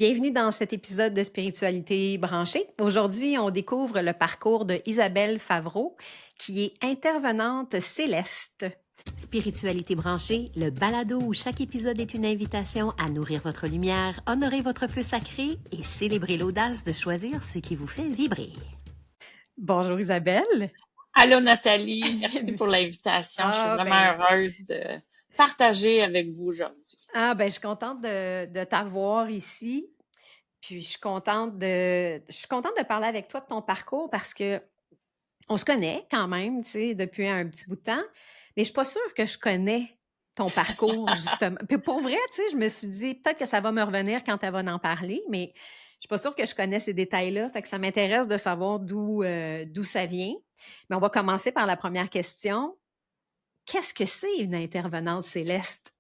Bienvenue dans cet épisode de Spiritualité branchée. Aujourd'hui, on découvre le parcours de Isabelle Favreau, qui est intervenante céleste. Spiritualité branchée, le balado où chaque épisode est une invitation à nourrir votre lumière, honorer votre feu sacré et célébrer l'audace de choisir ce qui vous fait vibrer. Bonjour Isabelle. Allô Nathalie, merci pour l'invitation. Je suis Ah vraiment ben, heureuse de partager avec vous aujourd'hui. je suis contente de t'avoir ici. Puis je suis contente de parler avec toi de ton parcours parce que on se connaît quand même, tu sais, depuis un petit bout de temps, mais je suis pas sûre que je connais ton parcours justement. Puis pour vrai, tu sais, je me suis dit peut-être que ça va me revenir quand elle va en parler, mais je suis pas sûre que je connais ces détails-là. Fait que ça m'intéresse de savoir d'où ça vient. Mais on va commencer par la première question. Qu'est-ce que c'est une intervenante céleste?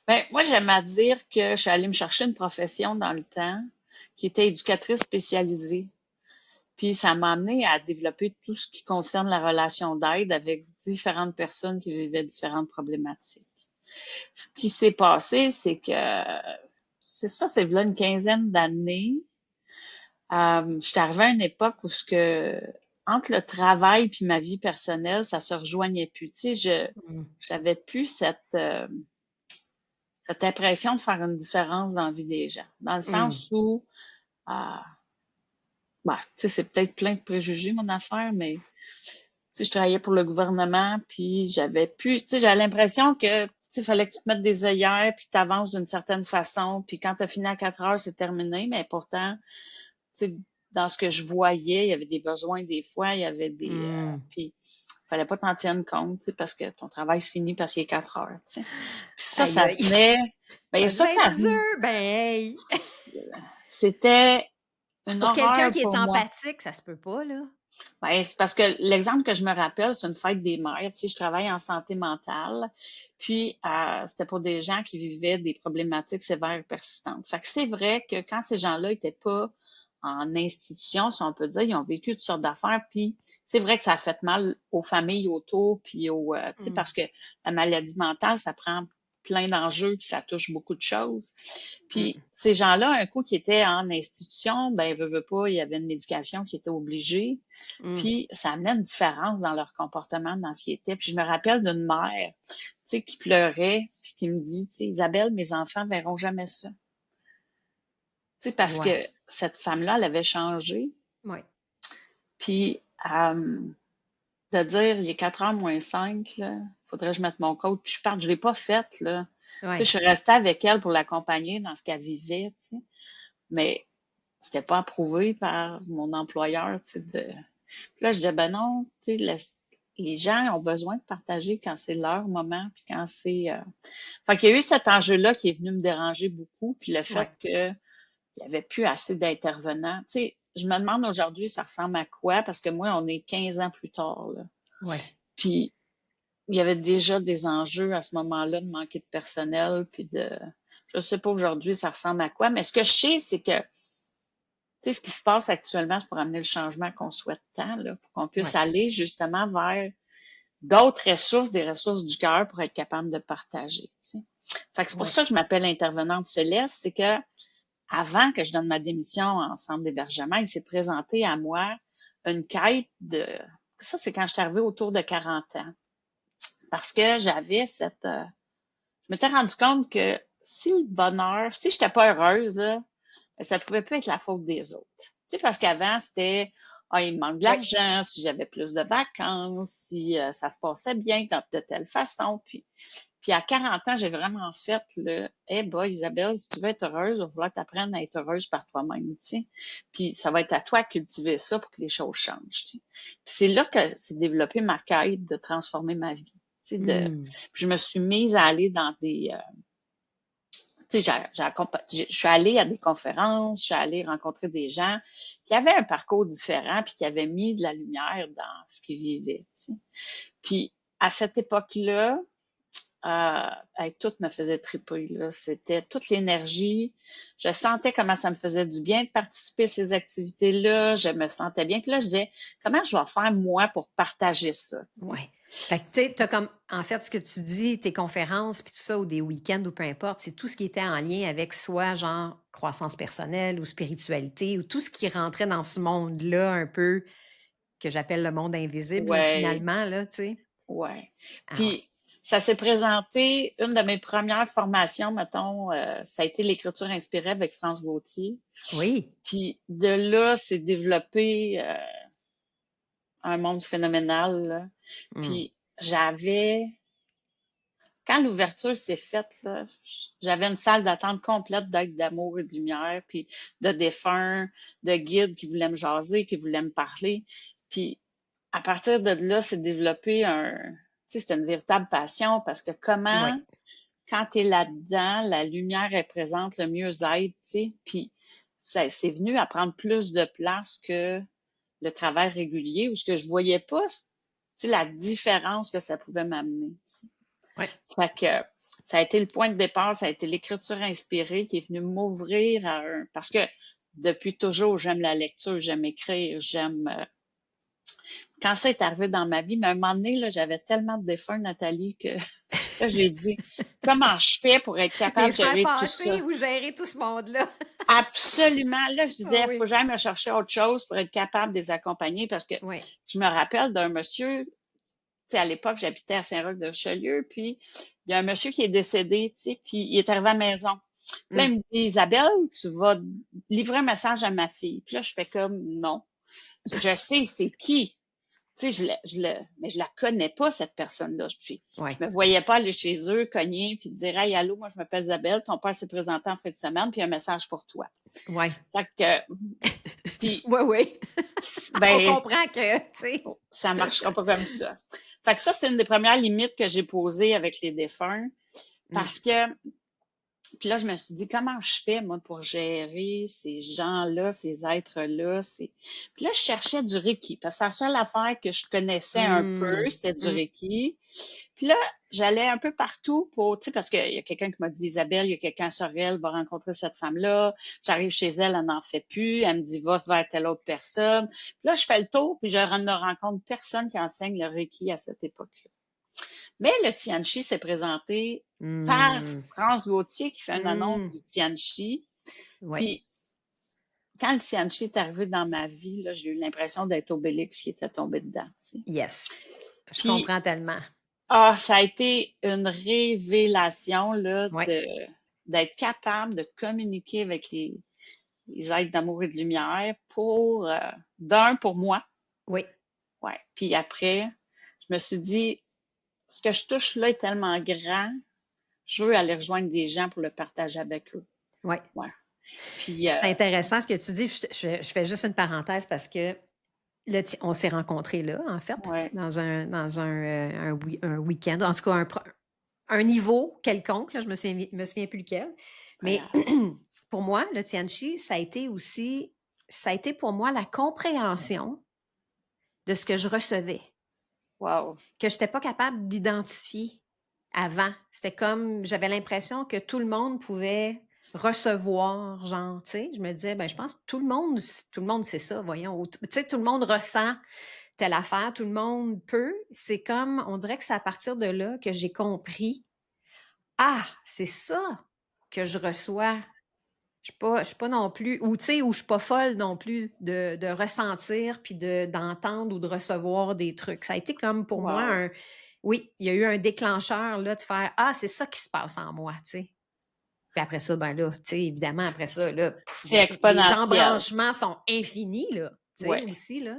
Ben, moi, j'aime à dire que je suis allée me chercher une profession dans le temps qui était éducatrice spécialisée. Puis ça m'a amené à développer tout ce qui concerne la relation d'aide avec différentes personnes qui vivaient différentes problématiques. Ce qui s'est passé, c'est que c'est là une quinzaine d'années. Je suis arrivée à une époque où entre le travail puis ma vie personnelle, ça se rejoignait plus. Tu sais, Mm. j'avais plus cette impression de faire une différence dans la vie des gens. Dans le Mm. sens où, euh, tu sais, c'est peut-être plein de préjugés, mon affaire, mais tu sais, je travaillais pour le gouvernement, puis tu sais, j'avais l'impression que, tu sais, il fallait que tu te mettes des œillères, puis que tu avances d'une certaine façon, puis quand tu as fini à 4 heures, c'est terminé, mais pourtant, tu sais, dans ce que je voyais, il y avait des besoins des fois, il y avait Mm. puis fallait pas t'en tienne compte, tu sais, parce que ton travail se finit parce qu'il est 4 heures, tu sais. Puis Aïe, ça aïe. venait, ben Ça devait être ça venait, dur, ben hey! c'était une Pour quelqu'un horreur qui est pour moi. empathique, ça se peut pas, là. Ben, c'est parce que l'exemple que je me rappelle, c'est une fête des mères. Tu sais, je travaille en santé mentale. Puis, c'était pour des gens qui vivaient des problématiques sévères et persistantes. Fait que c'est vrai que quand ces gens-là étaient pas en institution, si on peut dire, ils ont vécu toutes sortes d'affaires. Puis, c'est vrai que ça a fait mal aux familles autour, puis tu sais, Mm. parce que la maladie mentale, ça prend plein d'enjeux, puis ça touche beaucoup de choses. Puis Mm. ces gens-là, un coup qui étaient en institution, ben veut pas, il y avait une médication qui était obligée. Mm. Puis ça amenait une différence dans leur comportement, dans ce qui était. Puis je me rappelle d'une mère, tu sais, qui pleurait, puis qui me dit, tu sais, Isabelle, mes enfants verront jamais ça. Tu sais, parce Ouais, que cette femme-là, elle avait changé. ouais. Puis de dire, il est 4 heures moins 5, là, faudrait que je mette mon code, puis je parte. Je l'ai pas faite, là. Tu sais, Ouais. je suis restée avec elle pour l'accompagner dans ce qu'elle vivait, tu sais. Mais c'était pas approuvé par mon employeur, tu sais, Puis là, je disais, ben non, tu sais, les gens ont besoin de partager quand c'est leur moment, puis quand Fait qu'il y a eu cet enjeu-là qui est venu me déranger beaucoup, puis le fait Ouais. qu'il y avait plus assez d'intervenants. Tu sais, je me demande aujourd'hui, ça ressemble à quoi? Parce que moi, on est 15 ans plus tard, là. Ouais. Puis, il y avait déjà des enjeux à ce moment-là de manquer de personnel, je sais pas aujourd'hui, ça ressemble à quoi, mais ce que je sais, c'est que tu sais, ce qui se passe actuellement, c'est pour amener le changement qu'on souhaite tant, là, pour qu'on puisse Ouais. aller justement vers d'autres ressources, des ressources du cœur pour être capable de partager. Tu sais. Fait que c'est pour Ouais. ça que je m'appelle intervenante céleste, c'est que avant que je donne ma démission en centre d'hébergement, il s'est présenté à moi une quête de ça, c'est quand je suis arrivée autour de 40 ans. Parce que je m'étais rendu compte que si le bonheur, si je n'étais pas heureuse, là, ça pouvait plus être la faute des autres. Tu sais, parce qu'avant, c'était il me manque de Ouais. l'argent, si j'avais plus de vacances, si ça se passait bien de telle façon. Puis à 40 ans, j'ai vraiment fait le hey boy, Isabelle, si tu veux être heureuse, il va falloir que tu apprennes à être heureuse par toi-même. Tu sais. Puis ça va être à toi de cultiver ça pour que les choses changent. Tu sais. Puis c'est là que s'est développé ma quête de transformer ma vie. Tu sais, Mm. puis je me suis mise à aller dans tu sais, je suis allée à des conférences, je suis allée rencontrer des gens qui avaient un parcours différent puis qui avaient mis de la lumière dans ce qu'ils vivaient. Tu sais. Puis à cette époque-là, tout me faisait triper. Là. C'était toute l'énergie. Je sentais comment ça me faisait du bien de participer à ces activités-là. Je me sentais bien. Puis là, je disais, comment je vais faire moi pour partager ça? Tu sais? Ouais. Fait que, tu sais, tu comme en fait, ce que tu dis, tes conférences puis tout ça ou des week-ends ou peu importe, c'est tout ce qui était en lien avec soit genre croissance personnelle ou spiritualité ou tout ce qui rentrait dans ce monde-là un peu que j'appelle le monde invisible Ouais, finalement là, tu sais? ouais. Ah ouais. Puis ça s'est présenté, une de mes premières formations, mettons, ça a été l'écriture inspirée avec France Gauthier. Oui. Puis de là, c'est développé un monde phénoménal, là. Mmh. Puis j'avais, quand l'ouverture s'est faite, là, j'avais une salle d'attente complète d'actes d'amour et de lumière, puis de défunts, de guides qui voulaient me jaser, qui voulaient me parler. Puis à partir de là, c'est développé tu sais, c'est une véritable passion parce que Ouais. comment, quand tu es là-dedans, la lumière est présente, le mieux-être, tu sais, puis ça, c'est venu à prendre plus de place que le travail régulier où ce que je voyais pas, tu sais, la différence que ça pouvait m'amener. Tu sais. Ouais. Fait que ça a été le point de départ, ça a été l'écriture inspirée qui est venue m'ouvrir à parce que depuis toujours, j'aime la lecture, j'aime écrire, j'aime quand ça est arrivé dans ma vie, mais à un moment donné, là, j'avais tellement de défunts, Nathalie, que là, j'ai dit, comment je fais pour être Les capable de faire gérer tout passer ça? ou gérer tout ce monde-là. Absolument. Là, je Ah disais, il faut oui. que j'aille me chercher autre chose pour être capable de les accompagner parce que Oui. je me rappelle d'un monsieur, tu sais, à l'époque, j'habitais à Saint-Roch-de-Richelieu, puis il y a un monsieur qui est décédé, tu sais, puis il est arrivé à la maison. Puis là, Mmh. il me dit, Isabelle, tu vas livrer un message à ma fille. Puis là, je fais comme, non. Je sais c'est qui. Tu sais, mais je la connais pas, cette personne-là. Ouais. Je me voyais pas aller chez eux, cogner, puis dire, hey, allô, moi, je m'appelle Isabelle, ton père s'est présenté en fin de semaine, puis un message pour toi. Ouais. Fait que, puis, Oui, oui. On ben, comprend que, tu sais. ça marchera pas comme ça. Fait que ça, c'est une des premières limites que j'ai posées avec les défunts, Mmh. parce que puis là, je me suis dit, comment je fais, moi, pour gérer ces gens-là, ces êtres-là? Puis là, je cherchais du Reiki, parce que la seule affaire que je connaissais un peu, Mmh. c'était du Mmh. Reiki. Puis là, j'allais un peu partout pour, tu sais, parce qu'il y a quelqu'un qui m'a dit, Isabelle, il y a quelqu'un sur elle, va rencontrer cette femme-là. J'arrive chez elle, elle n'en fait plus. Elle me dit, va vers telle autre personne. Puis là, je fais le tour, puis je ne rencontre personne qui enseigne le Reiki à cette époque-là. Mais le Tianchi s'est présenté par Mmh. France Gauthier qui fait une annonce Mmh. du Tianchi. Ouais. Puis quand le Tianchi est arrivé dans ma vie, là, j'ai eu l'impression d'être Obélix qui était tombé dedans. Tu sais. Yes. Je Puis comprends tellement. ça a été une révélation là, Ouais. d'être capable de communiquer avec les êtres d'amour et de lumière pour pour moi. Oui. Ouais. Puis après, je me suis dit, ce que je touche là est tellement grand, je veux aller rejoindre des gens pour le partager avec eux. Ouais. Ouais. Puis, C'est intéressant ce que tu dis. Je fais juste une parenthèse parce que là, on s'est rencontrés là, en fait, ouais, dans un week-end, en tout cas un niveau quelconque, là, je me souviens plus lequel. pas Mais grave. pour moi, le Tianchi, ça a été pour moi la compréhension de ce que je recevais, Wow. que je n'étais pas capable d'identifier avant. C'était comme, j'avais l'impression que tout le monde pouvait recevoir, genre, tu sais, je me disais, ben, je pense que tout le monde sait ça, voyons. Tu sais, tout le monde ressent telle affaire, tout le monde peut. C'est comme, on dirait que c'est à partir de là que j'ai compris, ah, c'est ça que je reçois. Je suis pas non plus, ou tu sais, ou je suis pas folle non plus de ressentir puis d'entendre ou de recevoir des trucs. Ça a été comme pour moi Wow. oui, il y a eu un déclencheur là de faire, ah, c'est ça qui se passe en moi, tu sais. Puis après ça, ben là, tu sais, évidemment, après ça, là, C'est les exponentiel. embranchements sont infinis, là, tu sais, Ouais, aussi, là.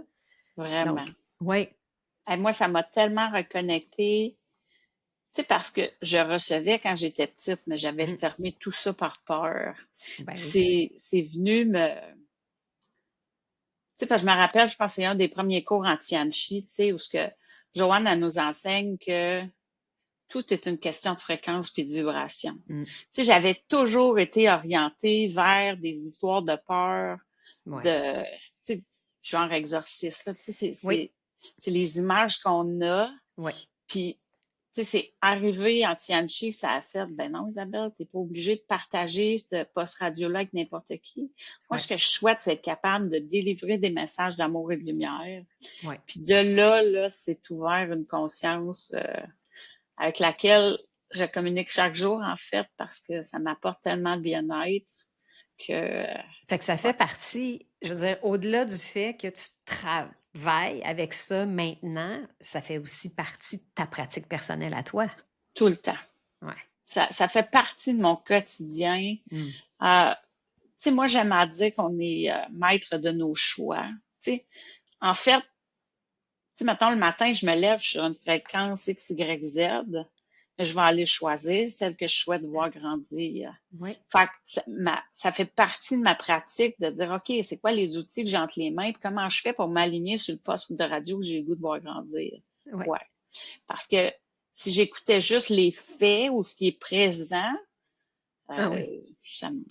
vraiment. Donc, oui. Et moi, ça m'a tellement reconnecté. Tu sais, parce que je recevais quand j'étais petite, mais j'avais Mmh. fermé tout ça par peur. Ben Puis oui. c'est venu tu sais, parce que je me rappelle, je pense que c'est un des premiers cours en Tianchi, tu sais, où ce que Joanne, elle nous enseigne que tout est une question de fréquence puis de vibration. Mmh. Tu sais, j'avais toujours été orientée vers des histoires de peur, Ouais. de, tu sais, genre exorciste, là. Tu sais, Oui. c'est les images qu'on a. Oui. Puis tu sais, c'est arrivé en Tianchi, ça a fait, ben non, Isabelle, t'es pas obligée de partager ce poste radio-là avec n'importe qui. Moi, Ouais, ce que je souhaite, c'est être capable de délivrer des messages d'amour et de lumière. ouais. Puis de là, c'est ouvert une conscience avec laquelle je communique chaque jour, en fait, parce que ça m'apporte tellement de bien-être que, Fait que ça fait ouais, partie, je veux dire, au-delà du fait que tu travailles avec ça maintenant, ça fait aussi partie de ta pratique personnelle à toi. tout le temps. Ouais. Ça fait partie de mon quotidien. Mmh. Tu sais, moi, j'aime à dire qu'on est maître de nos choix. Tu sais, en fait, tu sais, mettons, le matin, je me lève, je suis sur une fréquence X, Y, Z, mais je vais aller choisir celle que je souhaite voir grandir. Oui. Fait que ça fait partie de ma pratique de dire, OK, c'est quoi les outils que j'ai entre les mains, puis comment je fais pour m'aligner sur le poste de radio que j'ai le goût de voir grandir. Oui. Ouais. Parce que si j'écoutais juste les faits ou ce qui est présent, Ah euh, oui. ça me-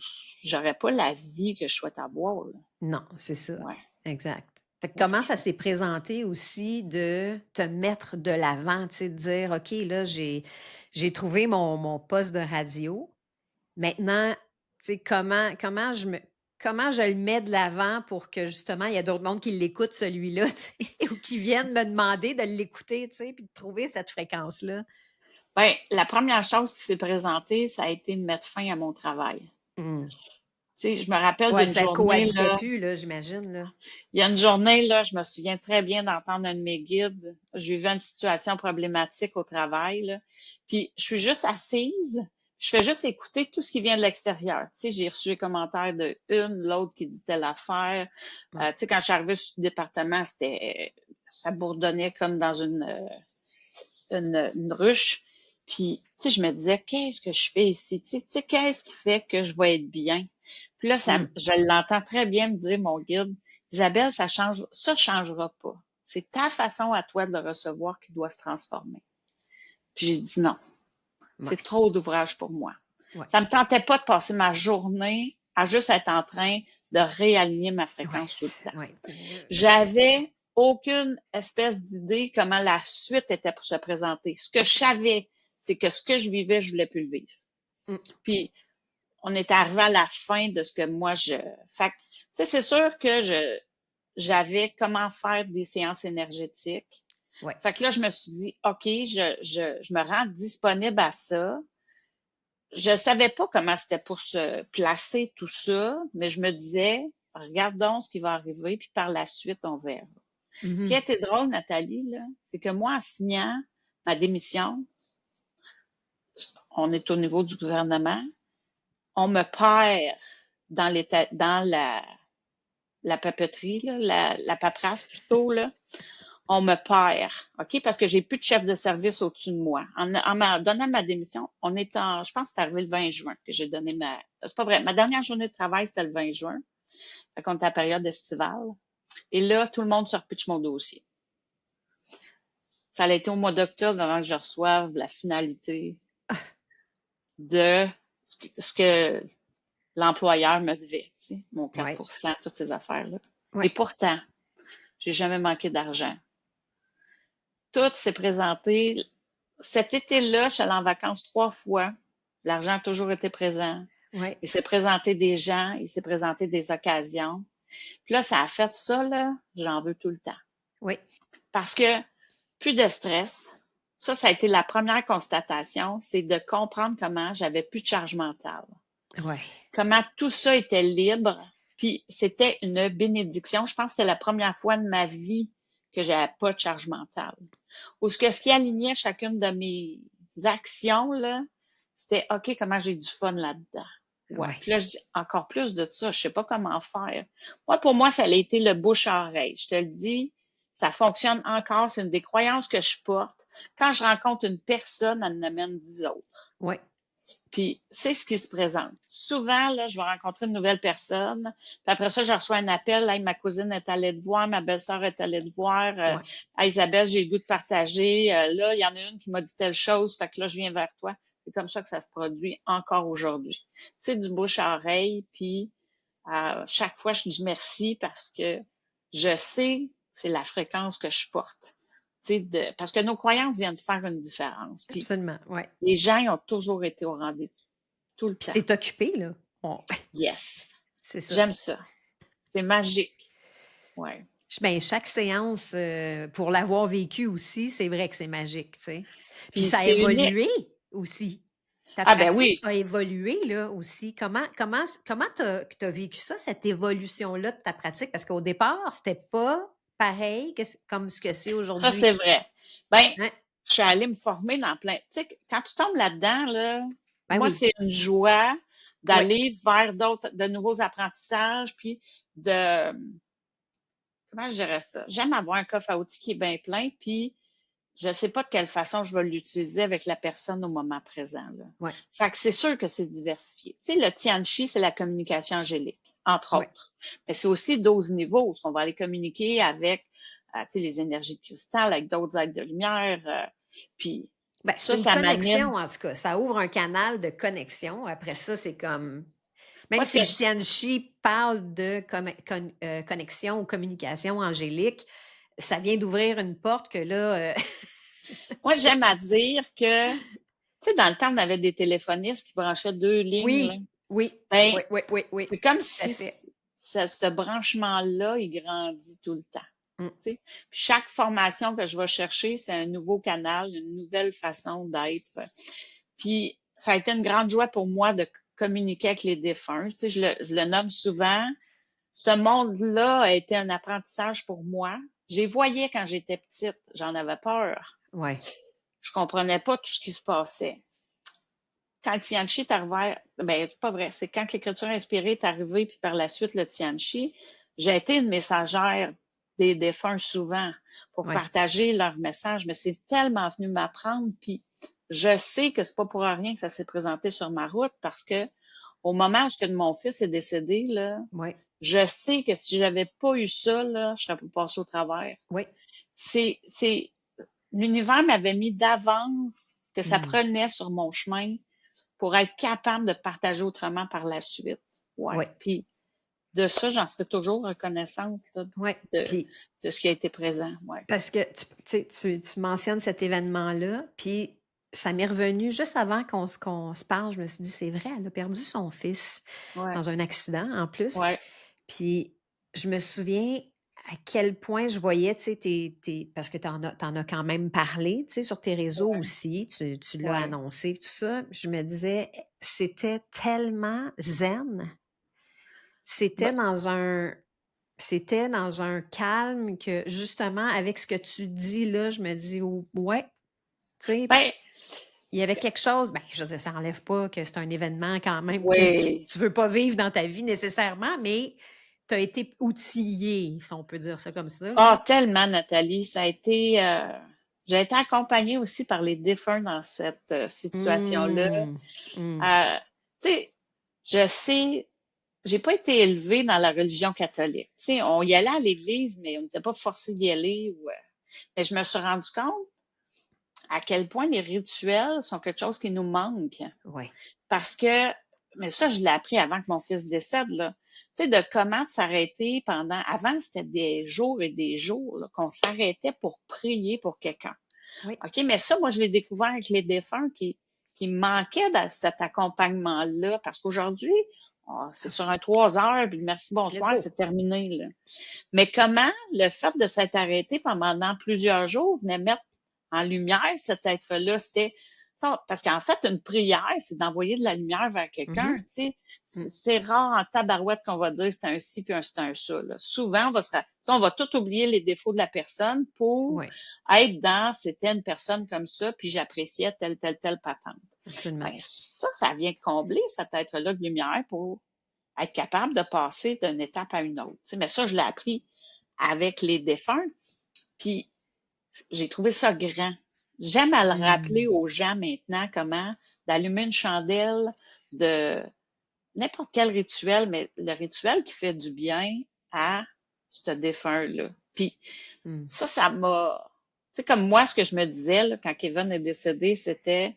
j'aurais pas la vie que je souhaite avoir, là. Non, c'est ça. Ouais, Exact. Fait que ouais. comment ça s'est présenté aussi de te mettre de l'avant, tu sais, de dire: «OK, là, j'ai trouvé mon poste de radio. Maintenant, tu sais, comment je le mets de l'avant pour que justement, il y a d'autres mondes qui l'écoutent celui-là, tu sais, ou qui viennent me demander de l'écouter, tu sais, puis de trouver cette fréquence-là?» Ben, la première chose qui s'est présentée, ça a été de mettre fin à mon travail. Mmh. Tu sais, je me rappelle Ouais, d'une ça journée, cohabitait là, plus, là, j'imagine, là. il y a une journée, là, je me souviens très bien d'entendre un de mes guides. J'ai vu une situation problématique au travail, là. Puis, je suis juste assise. Je fais juste écouter tout ce qui vient de l'extérieur. Tu sais, j'ai reçu les commentaires de une, l'autre qui dit telle affaire. Ouais. Tu sais, quand je suis arrivée sur le département, ça bourdonnait comme dans une ruche. Puis, tu sais, je me disais, qu'est-ce que je fais ici? Tu sais, qu'est-ce qui fait que je vais être bien? Puis là, Mmh. je l'entends très bien me dire, mon guide, Isabelle, ça changera pas. C'est ta façon à toi de le recevoir qui doit se transformer. Puis j'ai dit non, c'est Ouais. trop d'ouvrage pour moi. Ouais. Ça me tentait pas de passer ma journée à juste être en train de réaligner ma Ouais. fréquence tout le temps. Ouais. J'avais aucune espèce d'idée comment la suite était pour se présenter. Ce que je savais, c'est que ce que je vivais, je voulais plus le vivre. Mmh. Puis, on est arrivé à la fin de ce que moi fait que, tu sais, c'est sûr que j'avais comment faire des séances énergétiques. Ouais. Fait que là, je me suis dit, OK, je me rends disponible à ça. Je savais pas comment c'était pour se placer tout ça, mais je me disais, regardons ce qui va arriver, puis par la suite, on verra. Ce qui a Mmh. été drôle, Nathalie, là, c'est que moi, en signant ma démission, on est au niveau du gouvernement, on me perd dans la papeterie, là, la paperasse plutôt, là. On me perd, OK? Parce que j'ai plus de chef de service au-dessus de moi. En me donnant ma démission, je pense que c'est arrivé le 20 juin que j'ai donné c'est pas vrai. Ma dernière journée de travail, c'était le 20 juin. Fait qu'on était à la période estivale. Et là, tout le monde se repitche mon dossier. Ça a été au mois d'octobre avant que je reçoive la finalité de ce que l'employeur me devait, tu sais, mon Ouais. 4 toutes ces affaires-là. Et Ouais. pourtant, j'ai jamais manqué d'argent. Tout s'est présenté. Cet été-là, je suis allée en vacances 3 fois. L'argent a toujours été présent. Ouais. Il s'est présenté des gens, il s'est présenté des occasions. Puis là, ça a fait ça, là, j'en veux tout le temps. Oui. Parce que plus de stress. Ça a été la première constatation, c'est de comprendre comment j'avais plus de charge mentale. Ouais. Comment tout ça était libre. Puis c'était une bénédiction. Je pense que c'était la première fois de ma vie que j'avais pas de charge mentale. Ou ce qui alignait chacune de mes actions, là, c'était OK, comment j'ai du fun là-dedans. Ouais. Ouais. Puis là, je dis encore plus de ça, je sais pas comment faire. Moi, pour moi, ça a été le bouche à oreille. Je te le dis, ça fonctionne encore. C'est une des croyances que je porte. Quand je rencontre une personne, elle en amène 10 autres. Ouais. Puis, c'est ce qui se présente. Souvent, là, je vais rencontrer une nouvelle personne. Puis après ça, je reçois un appel. Hey, ma cousine est allée te voir, ma belle-sœur est allée te voir. Ouais. Hey, Isabelle, j'ai le goût de partager. Là, il y en a une qui m'a dit telle chose. Fait que là, je viens vers toi. C'est comme ça que ça se produit encore aujourd'hui. C'est du bouche à oreille. Puis, chaque fois, je dis merci parce que je sais c'est la fréquence que je porte. parce que nos croyances viennent faire une différence. Puis Absolument, ouais. les gens, ils ont toujours été au rendez-vous, tout le Puis temps. tu occupé, là. On Yes. c'est ça. J'aime ça. C'est magique. Ouais. Ben, chaque séance, pour l'avoir vécu aussi, c'est vrai que c'est magique, tu sais. Puis Puis ça a c'est unique. évolué aussi. Ta Ah ben pratique oui. a évolué, là, aussi. Comment tu as vécu ça, cette évolution-là de ta pratique? Parce qu'au départ, c'était pas pareil comme ce que c'est Ça, aujourd'hui. c'est vrai. Ben, Hein? je suis allée me former dans plein. Tu sais, quand tu tombes là-dedans, là, Ben moi, oui. c'est une joie Oui. d'aller vers de nouveaux apprentissages, puis de, comment je dirais ça? J'aime avoir un coffre à outils qui est bien plein, puis je ne sais pas de quelle façon je vais l'utiliser avec la personne au moment présent, là. Ouais. Fait que c'est sûr que c'est diversifié. Tu sais, le Tianchi, c'est la communication angélique, entre Ouais. autres. Mais c'est aussi 12 niveaux où on va aller communiquer avec, tu sais, les énergies de cristal, avec d'autres êtres de lumière. Puis Ben, c'est une ça m'anime. connexion, en tout cas. Ça ouvre un canal de connexion. Après ça, c'est comme même Moi, ce si que le je, Tianchi parle de connexion ou communication angélique, ça vient d'ouvrir une porte que là, moi, c'est j'aime à dire que, tu sais, dans le temps, on avait des téléphonistes qui branchaient deux lignes, là. oui, oui, Ben, oui, oui, oui, oui, c'est comme tout à si fait. ce branchement-là, il grandit tout le temps. Mmh, Tu sais. Puis chaque formation que je vais chercher, c'est un nouveau canal, une nouvelle façon d'être. Puis ça a été une grande joie pour moi de communiquer avec les défunts. Tu sais, je le nomme souvent. Ce monde-là a été un apprentissage pour moi. J'ai voyais quand j'étais petite, j'en avais peur. ouais, Je comprenais pas tout ce qui se passait. Quand le Tianchi est arrivé, ben, c'est pas vrai, c'est quand l'écriture inspirée est arrivée, puis par la suite le Tianchi, j'ai été une messagère des défunts souvent pour ouais, partager leur message, mais c'est tellement venu m'apprendre, puis je sais que c'est pas pour rien que ça s'est présenté sur ma route, parce que au moment où mon fils est décédé, là, ouais, je sais que si j'avais pas eu ça, là, je serais pas passée au travers. oui. C'est, l'univers m'avait mis d'avance ce que ça Mmh, prenait sur mon chemin pour être capable de partager autrement par la suite. Ouais. ouais, Puis de ça, j'en serai toujours reconnaissante là, ouais. de, Puis de ce qui a été présent. Ouais. parce que tu mentionnes cet événement-là, puis ça m'est revenu juste avant qu'on se parle, je me suis dit: «C'est vrai, elle a perdu son fils Ouais. dans un accident en plus». Ouais. Puis je me souviens à quel point je voyais, tu sais, parce que tu en as quand même parlé, tu sais, sur tes réseaux Ouais. aussi, tu l'as Ouais. annoncé, tout ça. Je me disais: «C'était tellement zen». C'était Ben, dans un c'était dans un calme que justement avec ce que tu dis là, je me dis: «O ouais», tu sais, ben, il y avait quelque chose, ben, je veux dire, ça enlève pas que c'est un événement quand même que oui. tu veux pas vivre dans ta vie nécessairement, mais tu as été outillée, si on peut dire ça comme ça, là. Ah, tellement, Nathalie. Ça a été. J'ai été accompagnée aussi par les défunts dans cette situation-là. Mmh. Mmh. Tu sais, je sais, j'ai pas été élevée dans la religion catholique. Tu sais, on y allait à l'église, mais on n'était pas forcé d'y aller. Mais je me suis rendu compte à quel point les rituels sont quelque chose qui nous manque. Ouais. Parce que, mais ça, je l'ai appris avant que mon fils décède, là. Tu sais, de comment s'arrêter pendant, avant, c'était des jours et des jours, là, qu'on s'arrêtait pour prier pour quelqu'un. Oui. OK, mais ça, moi, je l'ai découvert avec les défunts qui me manquaient de cet accompagnement-là, parce qu'aujourd'hui, c'est sur un 3 heures, puis merci, Let's bonsoir, go. c'est terminé, là. Mais comment le fait de s'être arrêté pendant plusieurs jours venait mettre en lumière cet être-là? C'était ça, parce qu'en fait, une prière, c'est d'envoyer de la lumière vers quelqu'un, Mmh. tu sais. Mmh. C'est rare en tabarouette qu'on va dire c'est un ci puis c'est un ça, là. Souvent, tu sais, on va tout oublier les défauts de la personne pour Ouais, être dans c'était une personne comme ça, puis j'appréciais telle patente. absolument. Ben, ça vient combler cet être-là de lumière pour être capable de passer d'une étape à une autre. Tu sais, mais ça, je l'ai appris avec les défunts. Puis j'ai trouvé ça grand. J'aime à le rappeler Mmh. aux gens maintenant comment d'allumer une chandelle de n'importe quel rituel, mais le rituel qui fait du bien à ce défunt-là. Puis Mmh. ça m'a... Tu sais, comme moi, ce que je me disais là, quand Kevin est décédé, c'était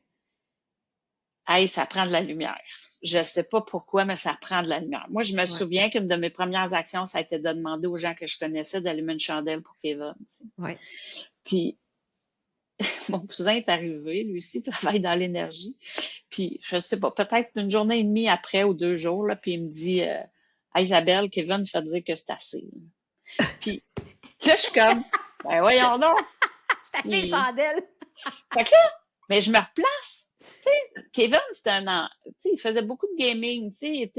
hey, ça prend de la lumière. Je sais pas pourquoi, mais ça prend de la lumière. Moi, je me Ouais, souviens qu'une de mes premières actions, ça a été de demander aux gens que je connaissais d'allumer une chandelle pour Kevin. Tu sais. ouais. Puis, mon cousin est arrivé, lui aussi, il travaille dans l'énergie. Puis, je sais pas, peut-être une journée et demie après ou 2 jours, là, puis il me dit Hey, Isabelle, Kevin me fait dire que c'est assez. Puis là, je suis comme Ben voyons donc. C'est assez Il... chandelle. Fait que là, mais je me replace. Tu sais, Kevin, c'était tu sais, il faisait beaucoup de gaming. Tu sais,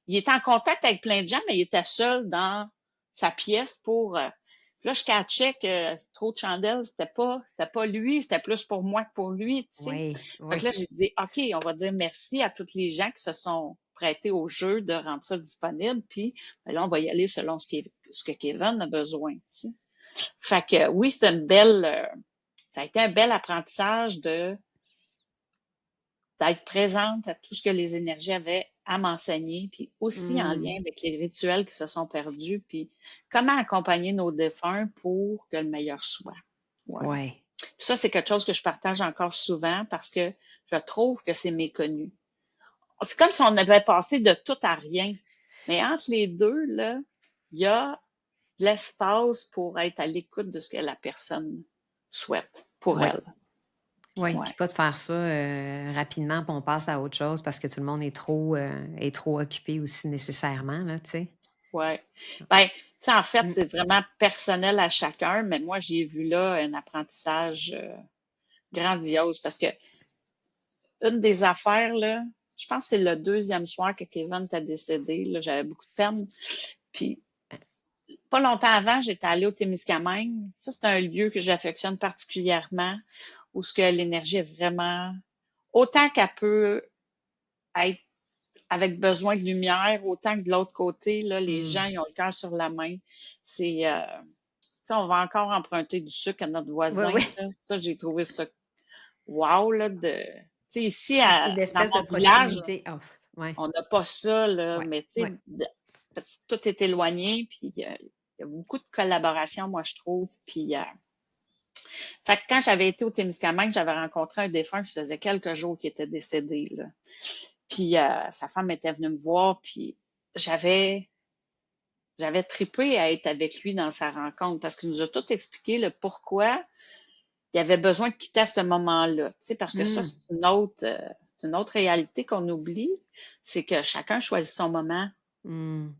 il était en contact avec plein de gens, mais il était seul dans sa pièce pour. Puis là, je catchais que trop de chandelles, c'était pas lui, c'était plus pour moi que pour lui, tu sais. Oui, Fait que oui. là, j'ai dit, OK, on va dire merci à tous les gens qui se sont prêtés au jeu de rendre ça disponible, puis ben là, on va y aller selon ce que Kevin a besoin, tu sais. Fait que oui, ça a été un bel apprentissage d'être présente à tout ce que les énergies avaient à m'enseigner, puis aussi en lien Mm. avec les rituels qui se sont perdus, puis comment accompagner nos défunts pour que le meilleur soit. Ouais. Ouais. Puis ça, c'est quelque chose que je partage encore souvent parce que je trouve que c'est méconnu. C'est comme si on avait passé de tout à rien. Mais entre les deux, là, il y a de l'espace pour être à l'écoute de ce que la personne souhaite pour Ouais. elle. Oui, Ouais. puis pas de faire ça rapidement, puis on passe à autre chose parce que tout le monde est trop occupé aussi nécessairement, là, tu sais. Ouais. Ben, tu sais, en fait, Mm. c'est vraiment personnel à chacun, mais moi, j'ai vu là un apprentissage grandiose parce que une des affaires, là, je pense que c'est le deuxième soir que Kevin était décédé, là, j'avais beaucoup de peine. Puis, pas longtemps avant, j'étais allée au Témiscamingue. Ça, c'est un lieu que j'affectionne particulièrement, où ce que l'énergie est vraiment, autant qu'elle peut être avec besoin de lumière, autant que de l'autre côté, là, les gens, Mm. ils ont le cœur sur la main. C'est, on va encore emprunter du sucre à notre Oui, voisin. oui. Là. Ça, j'ai trouvé ça wow, là, ici, Une dans espèce de mon village, proximité. Oh, ouais, on n'a pas ça, là, ouais, mais ouais. parce que tout est éloigné, puis il y a beaucoup de collaboration, moi, je trouve, puis fait que quand j'avais été au Témiscamingue, j'avais rencontré un défunt qui faisait quelques jours qu'il était décédé, là. Puis sa femme était venue me voir, puis j'avais j'avais trippé à être avec lui dans sa rencontre parce qu'il nous a tout expliqué le pourquoi il avait besoin de quitter à ce moment-là. Tu sais, parce que ça, Mm. c'est une autre réalité qu'on oublie, c'est que chacun choisit son moment. Mm. Tu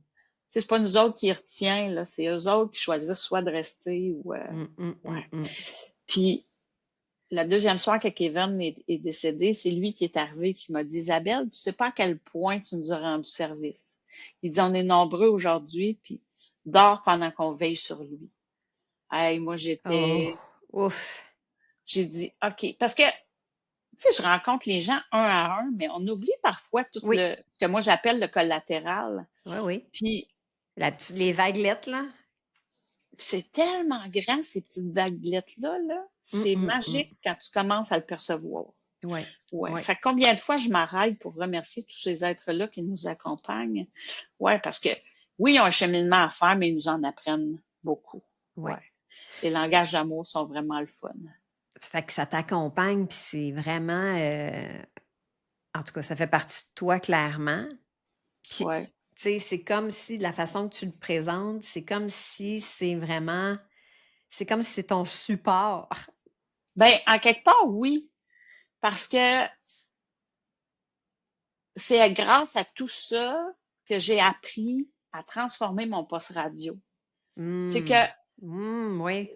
sais, c'est pas nous autres qui retient, là, c'est eux autres qui choisissent soit de rester ou Mm, mm, mm, ouais. mm. Puis la deuxième soir que Kevin est décédé, c'est lui qui est arrivé et qui m'a dit Isabelle, tu sais pas à quel point tu nous as rendu service. Il dit on est nombreux aujourd'hui, puis dors pendant qu'on veille sur lui. Hey, moi Oh, ouf. j'ai dit OK, parce que tu sais, je rencontre les gens un à un, mais on oublie parfois tout Oui, ce que moi j'appelle le collatéral. oui, oui. Puis Les vaguelettes, là. c'est tellement grand ces petites vaguelettes-là, là. Mm, C'est mm, mm. magique quand tu commences à le percevoir. Ouais, Ouais. ouais, Fait que combien de fois je m'arrête pour remercier tous ces êtres-là qui nous accompagnent? Ouais, parce que oui, ils ont un cheminement à faire, mais ils nous en apprennent beaucoup. ouais. Ouais. Les langages d'amour sont vraiment le fun. Fait que ça t'accompagne, puis c'est vraiment, en tout cas, ça fait partie de toi clairement. Puis, tu Ouais. sais, c'est comme si la façon que tu le présentes, c'est comme si c'est ton support. Ben, en quelque part, oui. Parce que c'est grâce à tout ça que j'ai appris à transformer mon poste radio. C'est que Mmh. Oui.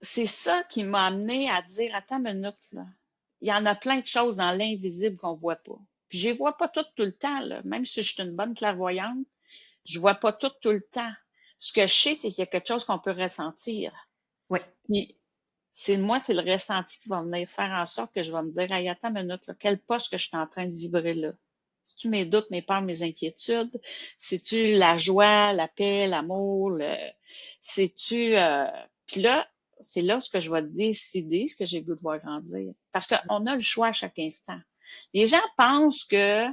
c'est ça qui m'a amené à dire, attends une minute, là. Il y en a plein de choses dans l'invisible qu'on voit pas. Puis je les vois pas toutes tout le temps, là. Même si je suis une bonne clairvoyante, je vois pas toutes tout le temps. Ce que je sais, c'est qu'il y a quelque chose qu'on peut ressentir. Oui. Puis c'est le ressenti qui va venir faire en sorte que je vais me dire, hey, attends une minute, là, quel poste que je suis en train de vibrer là? C'est-tu mes doutes, mes peurs, mes inquiétudes? C'est-tu la joie, la paix, l'amour? C'est-tu... Puis là, c'est là ce que je vais décider, ce que j'ai le goût de voir grandir. Parce qu'on a le choix à chaque instant. Les gens pensent que...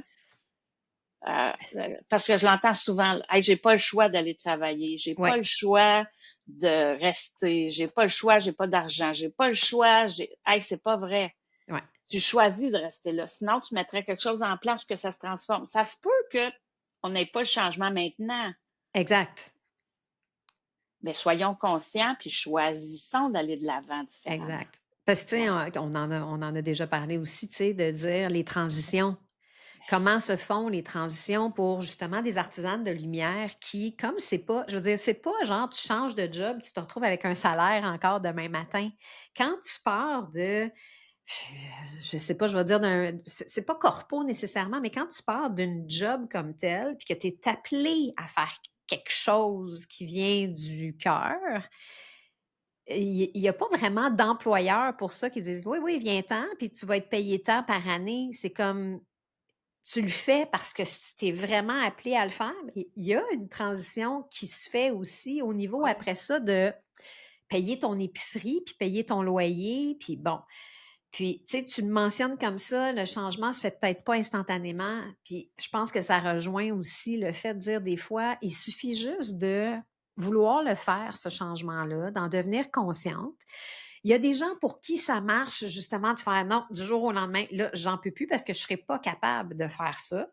parce que je l'entends souvent, hey, j'ai pas le choix d'aller travailler, j'ai Oui. pas le choix de rester, j'ai pas le choix, j'ai pas d'argent, j'ai pas le choix, hey, c'est pas vrai. Ouais. Tu choisis de rester là. Sinon, tu mettrais quelque chose en place pour que ça se transforme. Ça se peut que on n'ait pas le changement maintenant, Exact. mais soyons conscients puis choisissons d'aller de l'avant différemment. Exact. Parce que, tu sais, Ouais. on en a déjà parlé aussi, tu sais, de dire les transitions. Comment se font les transitions pour justement des artisanes de lumière qui, comme c'est pas, je veux dire, c'est pas genre tu changes de job, tu te retrouves avec un salaire encore demain matin. Quand tu pars de, je sais pas, je vais dire c'est pas corpo nécessairement, mais quand tu pars d'une job comme telle, puis que tu es appelé à faire quelque chose qui vient du cœur, il y a pas vraiment d'employeurs pour ça qui disent: «Oui, oui, viens-t'en, puis tu vas être payé tant par année». C'est comme tu le fais parce que si tu es vraiment appelé à le faire, mais il y a une transition qui se fait aussi au niveau Ouais. après ça de payer ton épicerie, puis payer ton loyer, puis bon. Puis, tu sais, tu le mentionnes comme ça, le changement se fait peut-être pas instantanément. Puis, je pense que ça rejoint aussi le fait de dire des fois, il suffit juste de vouloir le faire, ce changement-là, d'en devenir consciente. Il y a des gens pour qui ça marche justement de faire non, du jour au lendemain, là, j'en peux plus parce que je serais pas capable de faire ça.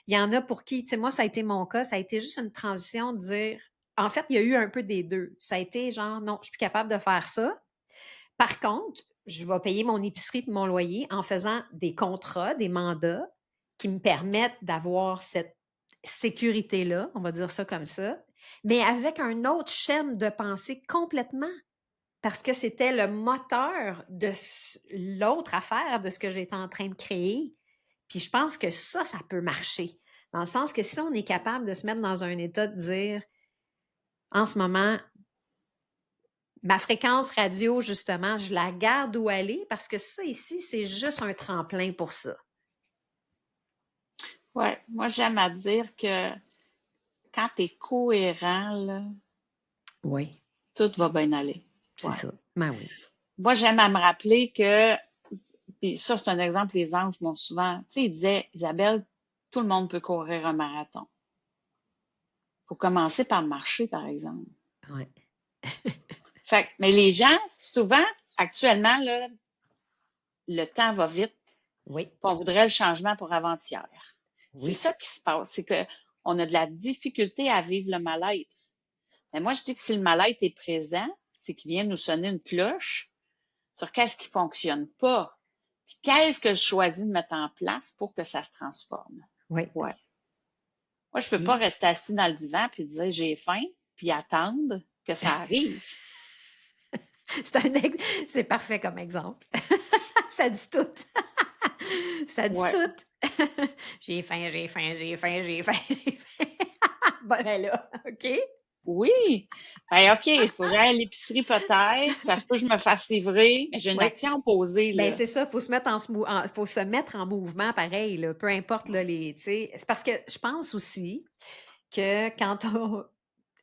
Il y en a pour qui, tu sais, moi, ça a été mon cas, ça a été juste une transition de dire, en fait, il y a eu un peu des deux. Ça a été genre, non, je suis plus capable de faire ça. Par contre, je vais payer mon épicerie et mon loyer en faisant des contrats, des mandats qui me permettent d'avoir cette sécurité-là, on va dire ça comme ça, mais avec un autre chaîne de pensée complètement. Parce que c'était le moteur de l'autre affaire, de ce que j'étais en train de créer. Puis je pense que ça peut marcher. Dans le sens que si on est capable de se mettre dans un état de dire, en ce moment, ma fréquence radio, justement, je la garde où elle est parce que ça ici, c'est juste un tremplin pour ça. Ouais. Moi, j'aime à dire que quand tu es cohérent, là, Oui, tout va bien aller. c'est Ouais. ça. Ben oui. Moi, j'aime à me rappeler que, puis ça, c'est un exemple, les anges m'ont souvent, tu sais, ils disaient, Isabelle, tout le monde peut courir un marathon. Faut commencer par marcher, par exemple. Ouais. Fait mais les gens, souvent, actuellement, là, le temps va vite, Oui, puis on voudrait le changement pour avant-hier. C'est oui, ça qui se passe, c'est que on a de la difficulté à vivre le mal-être. Mais moi, je dis que si le mal-être est présent, c'est qu'il vient nous sonner une cloche sur qu'est-ce qui fonctionne pas, puis qu'est-ce que je choisis de mettre en place pour que ça se transforme. oui. Ouais. Moi, je peux pas Puis, rester assis dans le divan puis dire j'ai faim puis attendre que ça arrive. c'est parfait comme exemple. Ça dit tout. Ça dit Ouais. tout. J'ai faim, j'ai faim, j'ai faim, j'ai faim, j'ai faim. Bon, ben là, OK. Oui. Ben, OK, il faut que j'aille à l'épicerie peut-être. Ça se peut que je me fasse livrer, mais j'ai une Oui. action posée, Ben, là. c'est ça, faut se mettre en mouvement pareil, là, peu importe là, les. Tu sais, c'est parce que je pense aussi que quand on.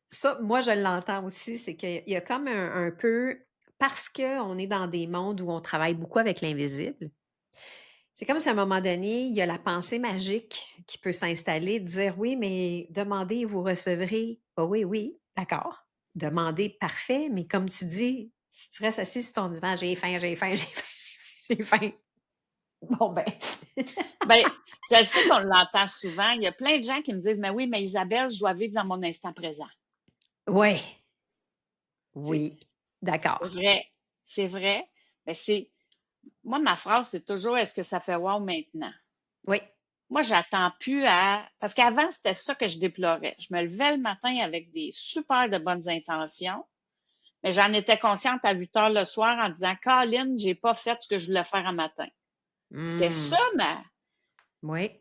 Ça, moi, je l'entends aussi, c'est qu'il y a comme un peu. Parce qu'on est dans des mondes où on travaille beaucoup avec l'invisible, c'est comme si à un moment donné, il y a la pensée magique qui peut s'installer, de dire oui, mais demandez et vous recevrez. Ah oui, oui, d'accord. Demandez, parfait, mais comme tu dis, si tu restes assis sur ton divan, j'ai faim, j'ai faim, j'ai faim, j'ai faim. Bon, ben. Ben, je sais qu'on l'entend souvent. Il y a plein de gens qui me disent, mais oui, mais Isabelle, je dois vivre dans mon instant présent. Oui, C'est oui, c'est d'accord. vrai. C'est vrai. Mais moi, ma phrase, c'est toujours, est-ce que ça fait wow maintenant? Oui, Moi, j'attends plus parce qu'avant, c'était ça que je déplorais. Je me levais le matin avec des super de bonnes intentions, mais j'en étais consciente à 8 heures le soir en disant, Colin, j'ai pas fait ce que je voulais faire un matin. C'était ça, mmh, ma, oui,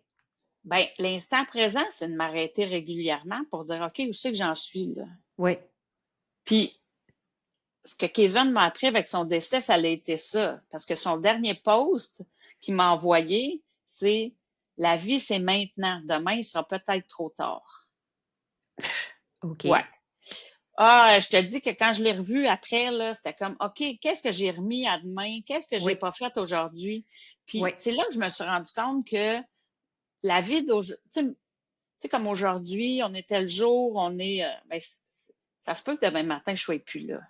ben, l'instant présent, c'est de m'arrêter régulièrement pour dire, OK, où c'est que j'en suis, là? oui, Puis, ce que Kevin m'a appris avec son décès, ça a été ça. Parce que son dernier post qu'il m'a envoyé, c'est la vie, c'est maintenant. Demain, il sera peut-être trop tard. Ouais. OK. Ah, je te dis que quand je l'ai revu après, là, c'était comme, OK, qu'est-ce que j'ai remis à demain? Qu'est-ce que j'ai Oui, pas fait aujourd'hui? Puis, oui, c'est là que je me suis rendu compte que la vie d'aujourd'hui, tu sais, comme aujourd'hui, on est tel jour, on est, ben, ça se peut que demain matin, je sois plus là.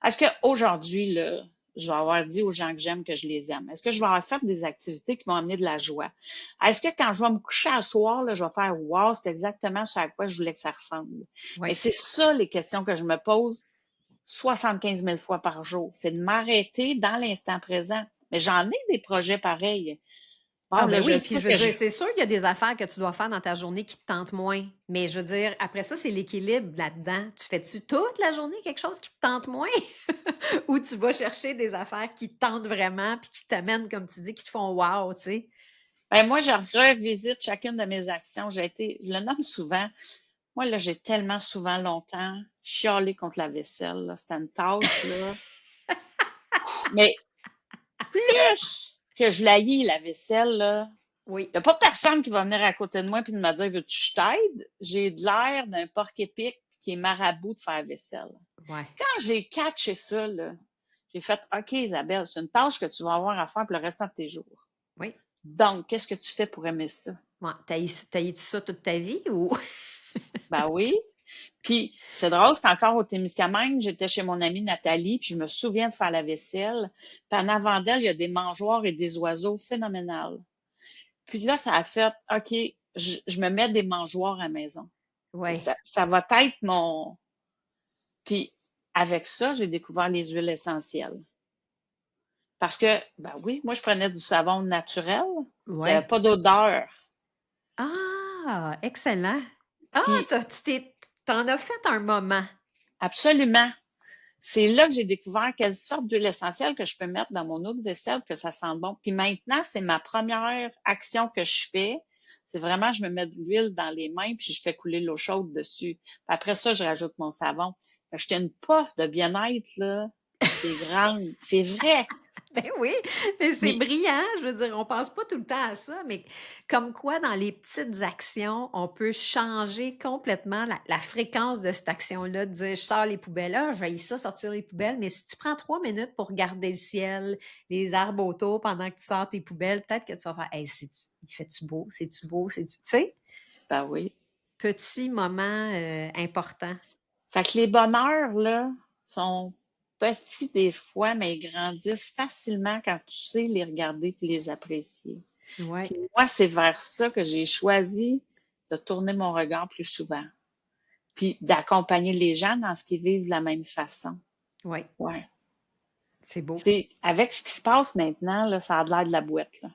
Est-ce qu'aujourd'hui, là, je vais avoir dit aux gens que j'aime que je les aime? Est-ce que je vais avoir fait des activités qui m'ont amené de la joie? Est-ce que quand je vais me coucher à soir, là, je vais faire wow, c'est exactement ce à quoi je voulais que ça ressemble? Mais Oui. c'est ça les questions que je me pose 75 000 fois par jour. C'est de m'arrêter dans l'instant présent. Mais j'en ai des projets pareils. Bon, Ah là, ben je oui, puis sais je veux que dire, je... c'est sûr qu'il y a des affaires que tu dois faire dans ta journée qui te tentent moins. Mais je veux dire, après ça, c'est l'équilibre là-dedans. Tu fais-tu toute la journée quelque chose qui te tente moins? Ou tu vas chercher des affaires qui te tentent vraiment puis qui t'amènent, comme tu dis, qui te font wow, tu sais? Ben, moi, je revisite chacune de mes actions. Je le nomme souvent. Moi, là, j'ai tellement souvent longtemps chialé contre la vaisselle, là. C'était une tâche, là. Mais plus que je l'haïs, la vaisselle, là, Oui. il n'y a pas personne qui va venir à côté de moi et me dire, veux-tu que je t'aide? J'ai de l'air d'un porc-épic qui est marabout de faire la vaisselle. Ouais. Quand j'ai catché ça, là, j'ai fait, OK, Isabelle, c'est une tâche que tu vas avoir à faire pour le restant de tes jours. Oui. Donc, qu'est-ce que tu fais pour aimer ça? Ouais. T'haïs-tu ça toute ta vie ou? Ben oui. Puis, c'est drôle, c'est encore au Témiscamingue. J'étais chez mon amie Nathalie, puis je me souviens de faire la vaisselle. Puis en avant d'elle, il y a des mangeoires et des oiseaux phénoménales. Puis là, ça a fait, OK, je me mets des mangeoires à la maison. Ouais. Ça va être mon... Puis avec ça, j'ai découvert les huiles essentielles. Parce que, ben oui, moi, je prenais du savon naturel qui n'avait Ouais. pas d'odeur. Ah, excellent. Ah, Puis, t'en as fait un moment. absolument, c'est là que j'ai découvert quelle sorte d'huile essentielle que je peux mettre dans mon eau de vaisselle que ça sent bon. Puis maintenant, c'est ma première action que je fais. C'est vraiment, je me mets de l'huile dans les mains puis je fais couler l'eau chaude dessus. Puis après ça, je rajoute mon savon. J'étais une puff de bien-être, là. C'est grande. C'est vrai. Ben oui, mais c'est Puis, brillant. Je veux dire, on pense pas tout le temps à ça, mais comme quoi, dans les petites actions, on peut changer complètement la fréquence de cette action-là, de dire: «Je sors les poubelles». Ah, j'haïs ça, sortir les poubelles, mais si tu prends 3 minutes pour regarder le ciel, les arbres autour pendant que tu sors tes poubelles, peut-être que tu vas faire: «Hey, c'est-tu il fait-tu beau? C'est-tu beau? C'est-tu» tu sais? ben oui. Petit moment, important. Fait que les bonheurs, là, sont petits des fois, mais ils grandissent facilement quand tu sais les regarder puis les apprécier. Ouais, Puis moi, c'est vers ça que j'ai choisi de tourner mon regard plus souvent, puis d'accompagner les gens dans ce qu'ils vivent de la même façon. ouais, Ouais. c'est beau. C'est avec ce qui se passe maintenant, là, ça a l'air de la boîte, là.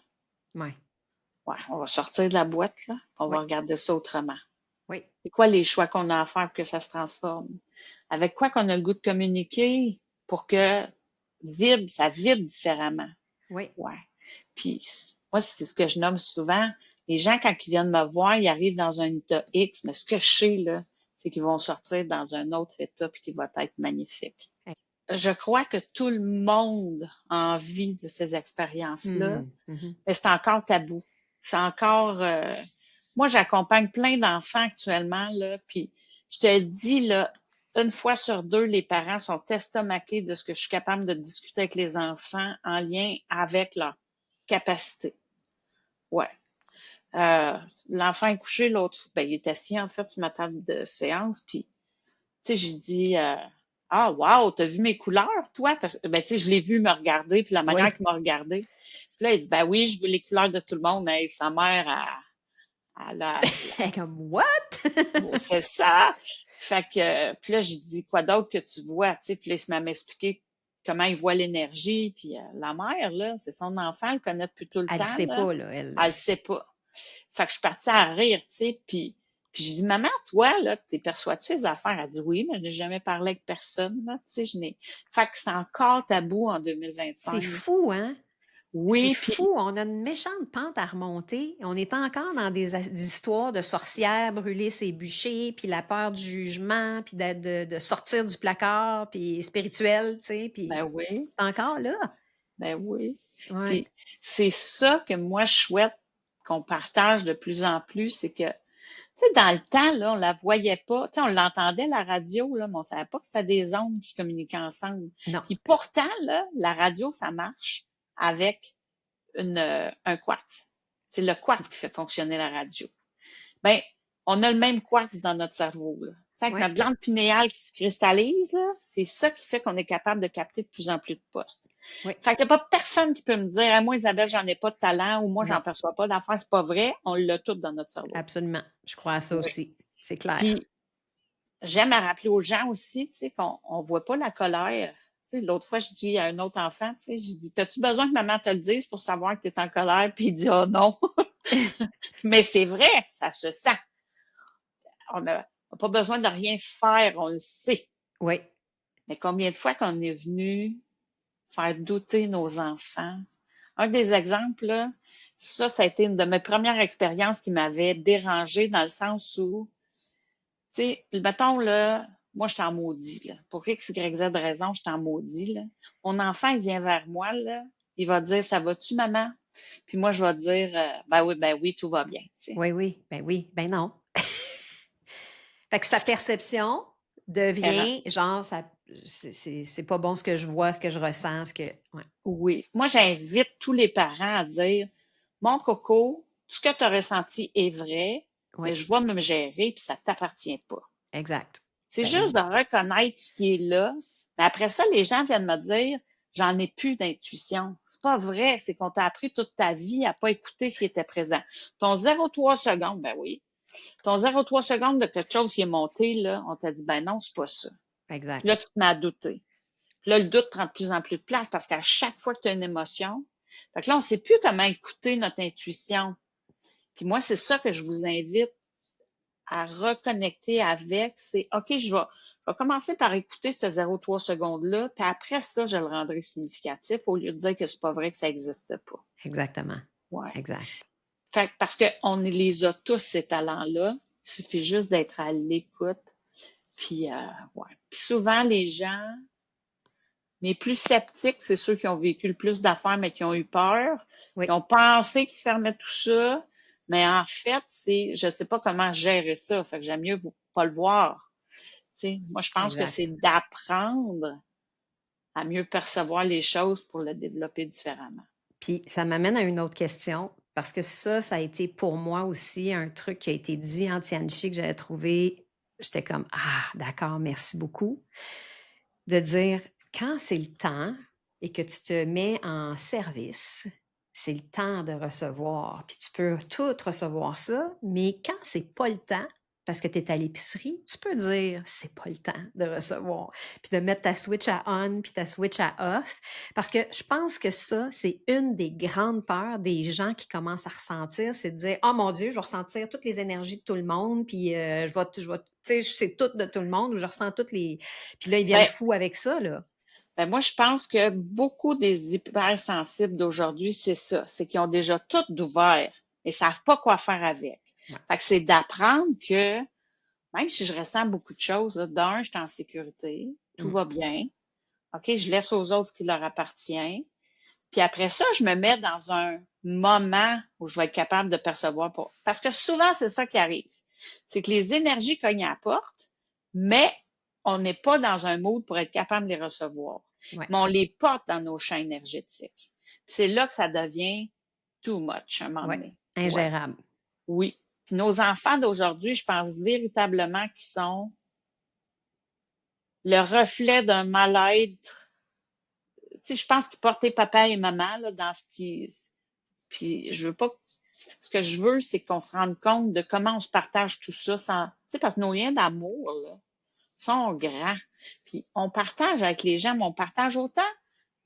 Ouais, Ouais, on va sortir de la boîte, là, on va oui, regarder ça autrement. oui, C'est quoi les choix qu'on a à faire pour que ça se transforme? Avec quoi qu'on a le goût de communiquer pour que ça vibre différemment. oui. Ouais. Puis moi, c'est ce que je nomme souvent. Les gens, quand ils viennent me voir, ils arrivent dans un état X, mais ce que je sais, là, c'est qu'ils vont sortir dans un autre état puis qui va être magnifique. Hey. Je crois que tout le monde a envie de ces expériences-là, Mmh mh. mais c'est encore tabou. C'est encore... Moi, j'accompagne plein d'enfants actuellement, là, puis je te le dis, là, une fois sur deux, les parents sont estomaqués de ce que je suis capable de discuter avec les enfants en lien avec leur capacité. Ouais. L'enfant est couché, l'autre, ben, il est assis, en fait, sur ma table de séance, puis, tu sais, j'ai dit, ah, wow, t'as vu mes couleurs, toi? Parce que, ben, tu sais, je l'ai vu me regarder, puis la manière Oui. qu'il m'a regardé. Puis là, il dit, ben oui, je veux les couleurs de tout le monde. Hey, sa mère, elle a, Elle est comme: «What?» bon, c'est ça. Fait que, puis là, j'ai dit, quoi d'autre que tu vois, tu sais, puis là, il m'a expliqué comment il voit l'énergie, puis la mère, là, c'est son enfant, elle le connaît depuis tout le Elle temps, sait là. pas là, elle, là. Elle le sait pas. Fait que je suis partie à rire, tu sais, puis j'ai dit, maman, toi, là, t'es perçois-tu les affaires? Elle dit, oui, mais je n'ai jamais parlé avec personne, là, tu sais, Fait que c'est encore tabou en C'est 2025. fou, hein? C'est Oui, puis, fou, on a une méchante pente à remonter. On est encore dans des histoires de sorcières brûler ses bûchers, puis la peur du jugement, puis de sortir du placard, puis spirituel, tu sais, puis ben oui, c'est encore là. ben oui. Ouais. Puis c'est ça que moi, je souhaite qu'on partage de plus en plus, c'est que, tu sais, dans le temps, là, on la voyait pas. Tu sais, on l'entendait, la radio, là, mais on savait pas que c'était des ondes qui communiquaient ensemble. Non. Puis pourtant, là, la radio, ça marche avec un quartz. C'est le quartz qui fait fonctionner la radio. Ben, on a le même quartz dans notre cerveau, là. Tu sais, avec Ouais. notre glande pinéale qui se cristallise, là, c'est ça qui fait qu'on est capable de capter de plus en plus de postes. Oui. Fait qu'il n'y a pas personne qui peut me dire, ah, moi, Isabelle, j'en ai pas de talent ou moi, j'en Non. perçois pas d'affaires. C'est pas vrai. On l'a tout dans notre cerveau. Absolument. Je crois à ça Oui. aussi. C'est clair. Puis, j'aime à rappeler aux gens aussi, tu sais, qu'on on voit pas la colère. Tu sais, l'autre fois, je dis à un autre enfant, tu sais, je dis, t'as-tu besoin que maman te le dise pour savoir que tu es en colère? Puis il dit, oh non. Mais c'est vrai, ça se sent. On n'a pas besoin de rien faire, on le sait. Oui. Mais combien de fois qu'on est venu faire douter nos enfants? Un des exemples, là, ça a été une de mes premières expériences qui m'avait dérangée dans le sens où, tu sais, mettons, là, moi, je suis en maudit, là. Pour X, Y, Z raison, je suis en maudit, là. Mon enfant, il vient vers moi, là. Il va dire, ça va-tu, maman? Puis moi, je vais dire, ben oui, tout va bien, tu sais. Oui, oui. Ben oui. Ben non. Fait que sa perception Erreur. devient genre, ça, c'est pas bon ce que je vois, ce que je ressens, ce que. Ouais. Oui. Moi, j'invite tous les parents à dire, mon coco, tout ce que tu as ressenti est vrai, Oui. mais je vais me gérer, puis ça t'appartient pas. Exact. C'est Ben juste oui. de reconnaître ce qui est là. Mais après ça, les gens viennent me dire, j'en ai plus d'intuition. C'est pas vrai, c'est qu'on t'a appris toute ta vie à pas écouter ce qui était présent. Ton 0,3 secondes, ben oui. Ton 0,3 secondes de quelque chose qui est monté, là, on t'a dit, ben non, c'est pas ça. Puis là, Exact. tu te mets à douter. Puis là, le doute prend de plus en plus de place parce qu'à chaque fois que tu as une émotion, fait que là, on sait plus comment écouter notre intuition. Puis moi, c'est ça que je vous invite à reconnecter avec, c'est OK, je vais commencer par écouter ce 0,3 secondes-là, puis après ça, je le rendrai significatif au lieu de dire que c'est pas vrai que ça n'existe pas. Exactement. Ouais. Exact. Fait que parce qu'on les a tous, ces talents-là. Il suffit juste d'être à l'écoute. Puis, ouais. Puis souvent, les gens, mais plus sceptiques, c'est ceux qui ont vécu le plus d'affaires, mais qui ont eu peur, Oui. qui ont pensé qu'ils fermaient tout ça. Mais en fait, c'est, je sais pas comment gérer ça. Fait que j'aime mieux pas le voir. Tu sais, moi, je pense que c'est Exact. d'apprendre à mieux percevoir les choses pour le développer différemment. Puis ça m'amène à une autre question, parce que ça a été pour moi aussi un truc qui a été dit en Tianchi que j'avais trouvé, j'étais comme: «Ah d'accord, merci beaucoup». De dire: «Quand c'est le temps et que tu te mets en service, c'est le temps de recevoir, puis tu peux tout recevoir ça, mais quand c'est pas le temps, parce que tu es à l'épicerie, tu peux dire: "C'est pas le temps de recevoir", puis de mettre ta switch à on puis ta switch à off. Parce que je pense que ça, c'est une des grandes peurs des gens qui commencent à ressentir, c'est de dire: «Oh mon Dieu, je vais ressentir toutes les énergies de tout le monde, puis je vais tu sais, je sais tout de tout le monde ou je ressens toutes les» puis là, ils viennent Ben, fous avec ça, là. moi, je pense que beaucoup des hypersensibles d'aujourd'hui, c'est ça. C'est qu'ils ont déjà tout d'ouvert et savent pas quoi faire avec. Ouais. Fait que c'est d'apprendre que même si je ressens beaucoup de choses, là, d'un, je suis en sécurité, tout Mmh. va bien. OK, je laisse aux autres ce qui leur appartient. Puis après ça, je me mets dans un moment où je vais être capable de percevoir. Parce que souvent, c'est ça qui arrive. C'est que les énergies cognent à la porte, mais on n'est pas dans un mood pour être capable de les recevoir. Ouais, Mais on les porte dans nos champs énergétiques. C'est là que ça devient too much à un moment ouais, donné. Ouais. ingérable. Oui. Puis nos enfants d'aujourd'hui, je pense véritablement qu'ils sont le reflet d'un mal-être. Tu sais, je pense qu'ils portaient papa et maman là, dans ce qui. Puis je veux pas. Ce que je veux, c'est qu'on se rende compte de comment on se partage tout ça sans. Tu sais, parce que nos liens d'amour, là, sont grands. Puis on partage avec les gens, mais on partage autant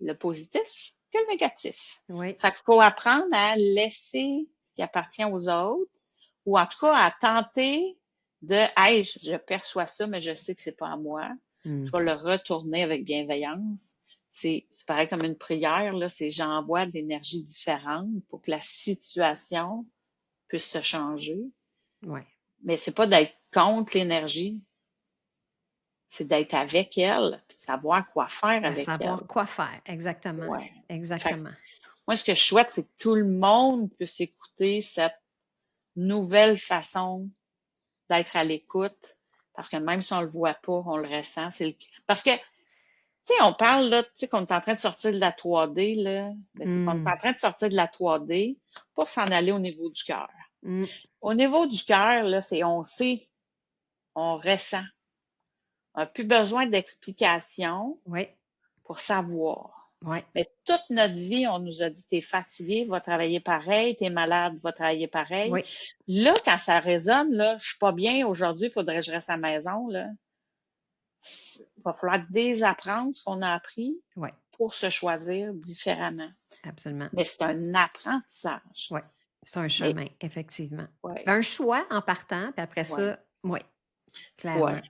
le positif que le négatif. Oui, Fait qu'il faut apprendre à laisser ce qui appartient aux autres, ou en tout cas à tenter de hey, je perçois ça, mais je sais que c'est pas à moi. mmh, Je vais le retourner avec bienveillance. C'est pareil comme une prière, là, c'est j'envoie de l'énergie différente pour que la situation puisse se changer. ouais, Mais c'est pas d'être contre l'énergie, c'est d'être avec elle, puis de savoir quoi faire de avec elle. savoir quoi faire, exactement, Ouais. Fait que exactement. moi, ce que je souhaite, c'est que tout le monde puisse écouter cette nouvelle façon d'être à l'écoute, parce que même si on le voit pas, on le ressent. Parce que, tu sais, on parle, là, tu sais, qu'on est en train de sortir de la 3D, là. Ben, c'est qu'on est Mmh, en train de sortir de la 3D pour s'en aller au niveau du cœur. mmh, Au niveau du cœur, là, c'est on sait, on ressent. On n'a plus besoin d'explications Oui, pour savoir. oui, Mais toute notre vie, on nous a dit, t'es fatigué, va travailler pareil, t'es malade, va travailler pareil. oui, Là, quand ça résonne, là, je suis pas bien aujourd'hui, il faudrait que je reste à la maison, là. Il va falloir désapprendre ce qu'on a appris oui, pour se choisir différemment. absolument. Mais c'est un apprentissage. Oui, c'est un Mais, chemin, effectivement. ouais, Un choix en partant, puis après ouais, ça, oui, ouais, clairement.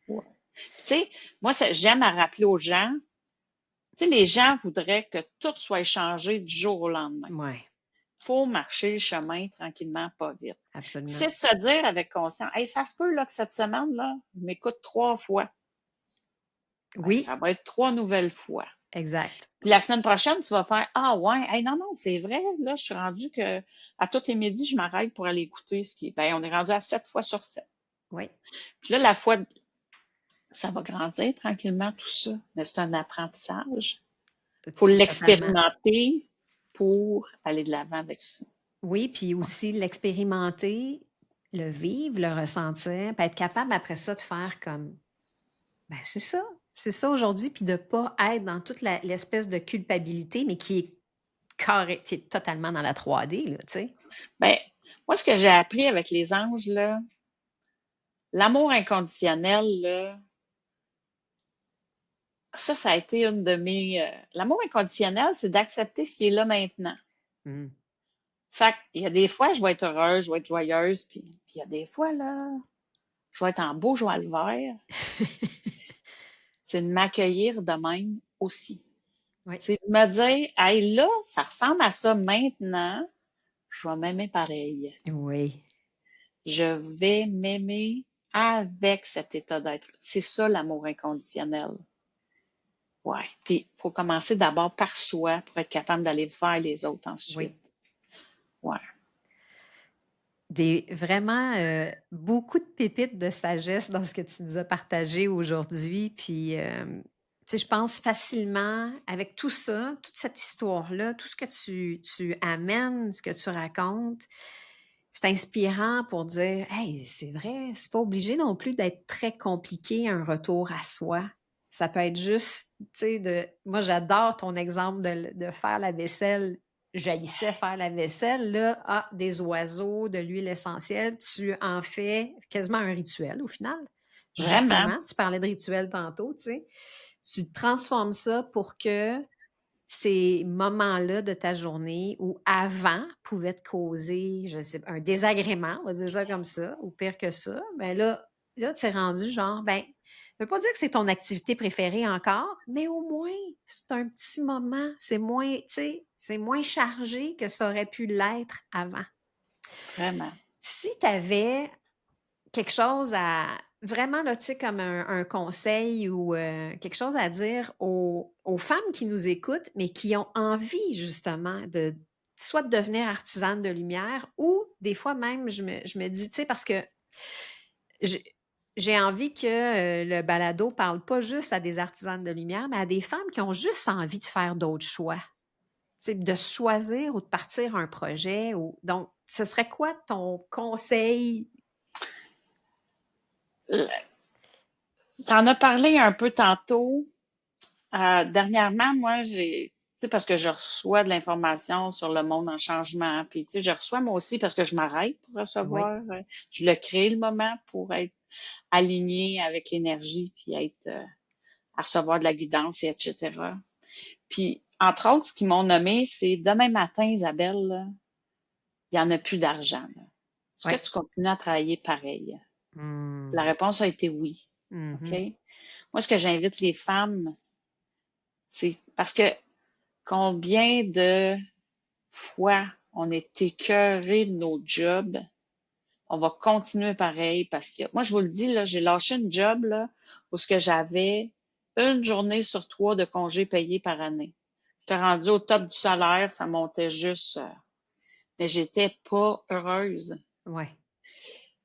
ouais. Tu sais, moi, j'aime à rappeler aux gens, tu sais, les gens voudraient que tout soit changé du jour au lendemain. Oui, Faut marcher le chemin tranquillement, pas vite. absolument. C'est de se dire avec conscience, hey, ça se peut là, que cette semaine, là, je m'écoute 3 fois. Ben, Oui, ça va être 3 nouvelles fois. exact. Puis la semaine prochaine, tu vas faire, ah ouais, hey, non, non, c'est vrai, là, je suis rendu que à tous les midis, je m'arrête pour aller écouter ce qui est. Ben, on est rendu à 7 fois sur 7. Oui, Puis là, la fois, ça va grandir tranquillement, tout ça. Mais c'est un apprentissage. Faut totalement. l'expérimenter pour aller de l'avant avec ça. Oui, puis Ouais. aussi l'expérimenter, le vivre, le ressentir, puis être capable après ça de faire comme, ben c'est ça aujourd'hui, puis de ne pas être dans toute l'espèce de culpabilité, mais qui est carré, qui est totalement dans la 3D, là, tu sais. Ben, moi, ce que j'ai appris avec les anges, là, l'amour inconditionnel, là, ça a été une de mes. L'amour inconditionnel, c'est d'accepter ce qui est là maintenant. Mm. Fait il y a des fois, je vais être heureuse, je vais être joyeuse, puis il y a des fois, là, je vais être en beau joie le vert. C'est de m'accueillir de même aussi. Oui, C'est de me dire, hey, là, ça ressemble à ça maintenant, je vais m'aimer pareil. oui, Je vais m'aimer avec cet état d'être. C'est ça l'amour inconditionnel. Ouais. Puis, il faut commencer d'abord par soi pour être capable d'aller vers les autres ensuite. oui. Ouais. Vraiment beaucoup de pépites de sagesse dans ce que tu nous as partagé aujourd'hui. Puis, tu sais, je pense facilement, avec tout ça, toute cette histoire-là, tout ce que tu amènes, ce que tu racontes, c'est inspirant pour dire, hey, c'est vrai, c'est pas obligé non plus d'être très compliqué un retour à soi. Ça peut être juste, tu sais, moi, j'adore ton exemple de faire la vaisselle. J'haïssais faire la vaisselle, là, des oiseaux, de l'huile essentielle, tu en fais quasiment un rituel au final. Vraiment. Justement, tu parlais de rituel tantôt, tu sais. Tu transformes ça pour que ces moments-là de ta journée où avant pouvaient te causer, je sais pas, un désagrément, on va dire ça comme ça, ou pire que ça, ben là, tu es rendu genre, ben, ça veut pas dire que c'est ton activité préférée encore, mais au moins, c'est un petit moment, c'est moins, tu sais, c'est moins chargé que ça aurait pu l'être avant. Vraiment. Si tu avais quelque chose à vraiment, là, tu sais, comme un conseil ou quelque chose à dire aux femmes qui nous écoutent, mais qui ont envie justement de soit de devenir artisane de lumière ou des fois même, je me dis, tu sais, parce que j'ai j'ai envie que le balado parle pas juste à des artisanes de lumière, mais à des femmes qui ont juste envie de faire d'autres choix, tu sais, de choisir ou de partir un projet. Donc, ce serait quoi ton conseil? T'en as parlé un peu tantôt. Dernièrement, moi, tu sais, parce que je reçois de l'information sur le monde en changement, puis tu sais, je reçois moi aussi parce que je m'arrête pour Oui, recevoir. Je le crée le moment pour être aligné avec l'énergie, puis être à recevoir de la guidance, et etc. Puis, entre autres, ce qu'ils m'ont nommé, c'est demain matin, Isabelle, là, il n'y en a plus d'argent. Là. Est-ce oui. que tu continues à travailler pareil? La Mmh. réponse a été oui. OK? Mmh. Moi, ce que j'invite les femmes, c'est parce que combien de fois on est écœuré de nos jobs, on va continuer pareil parce que moi, je vous le dis, là, j'ai lâché une job là, où ce que j'avais une journée sur 3 de congés payés par année. J'étais rendue au top du salaire, ça montait juste, mais j'étais pas heureuse. Ouais.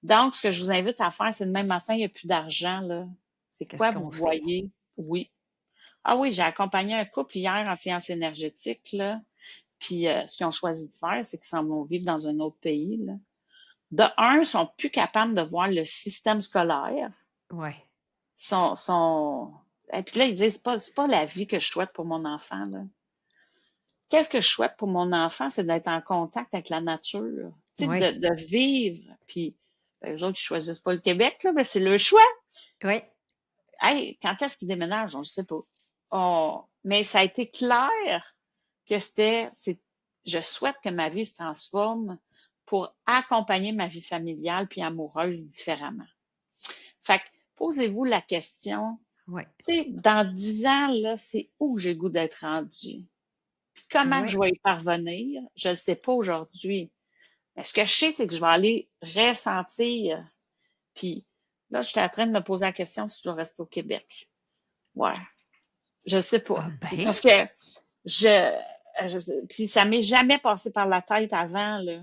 Donc, ce que je vous invite à faire, c'est demain matin, il n'y a plus d'argent, là. C'est Qu'est-ce quoi vous qu'on fait? voyez? Oui. Ah oui, j'ai accompagné un couple hier en sciences énergétiques, là. Puis, ce qu'ils ont choisi de faire, c'est qu'ils s'en vont vivre dans un autre pays, là. De un, ils sont plus capables de voir le système scolaire. Ouais. Sont... Et puis là, ils disent, c'est pas la vie que je souhaite pour mon enfant, là. Qu'est-ce que je souhaite pour mon enfant, c'est d'être en contact avec la nature, tu sais, Ouais. de vivre. Puis, eux autres, ils choisissent pas le Québec, là, mais c'est leur choix. Ouais. Hey, quand est-ce qu'ils déménagent? On ne sait pas. Mais ça a été clair que je souhaite que ma vie se transforme pour accompagner ma vie familiale puis amoureuse différemment. Fait que, posez-vous la question, Ouais. tu sais, dans 10 ans, là, c'est où j'ai le goût d'être rendu? Puis comment que Ouais. je vais y parvenir? Je ne le sais pas aujourd'hui. Mais ce que je sais, c'est que je vais aller ressentir. Puis là, j'étais en train de me poser la question si je dois rester au Québec. Ouais, je sais pas. Ah ben! Parce que puis ça m'est jamais passé par la tête avant, là.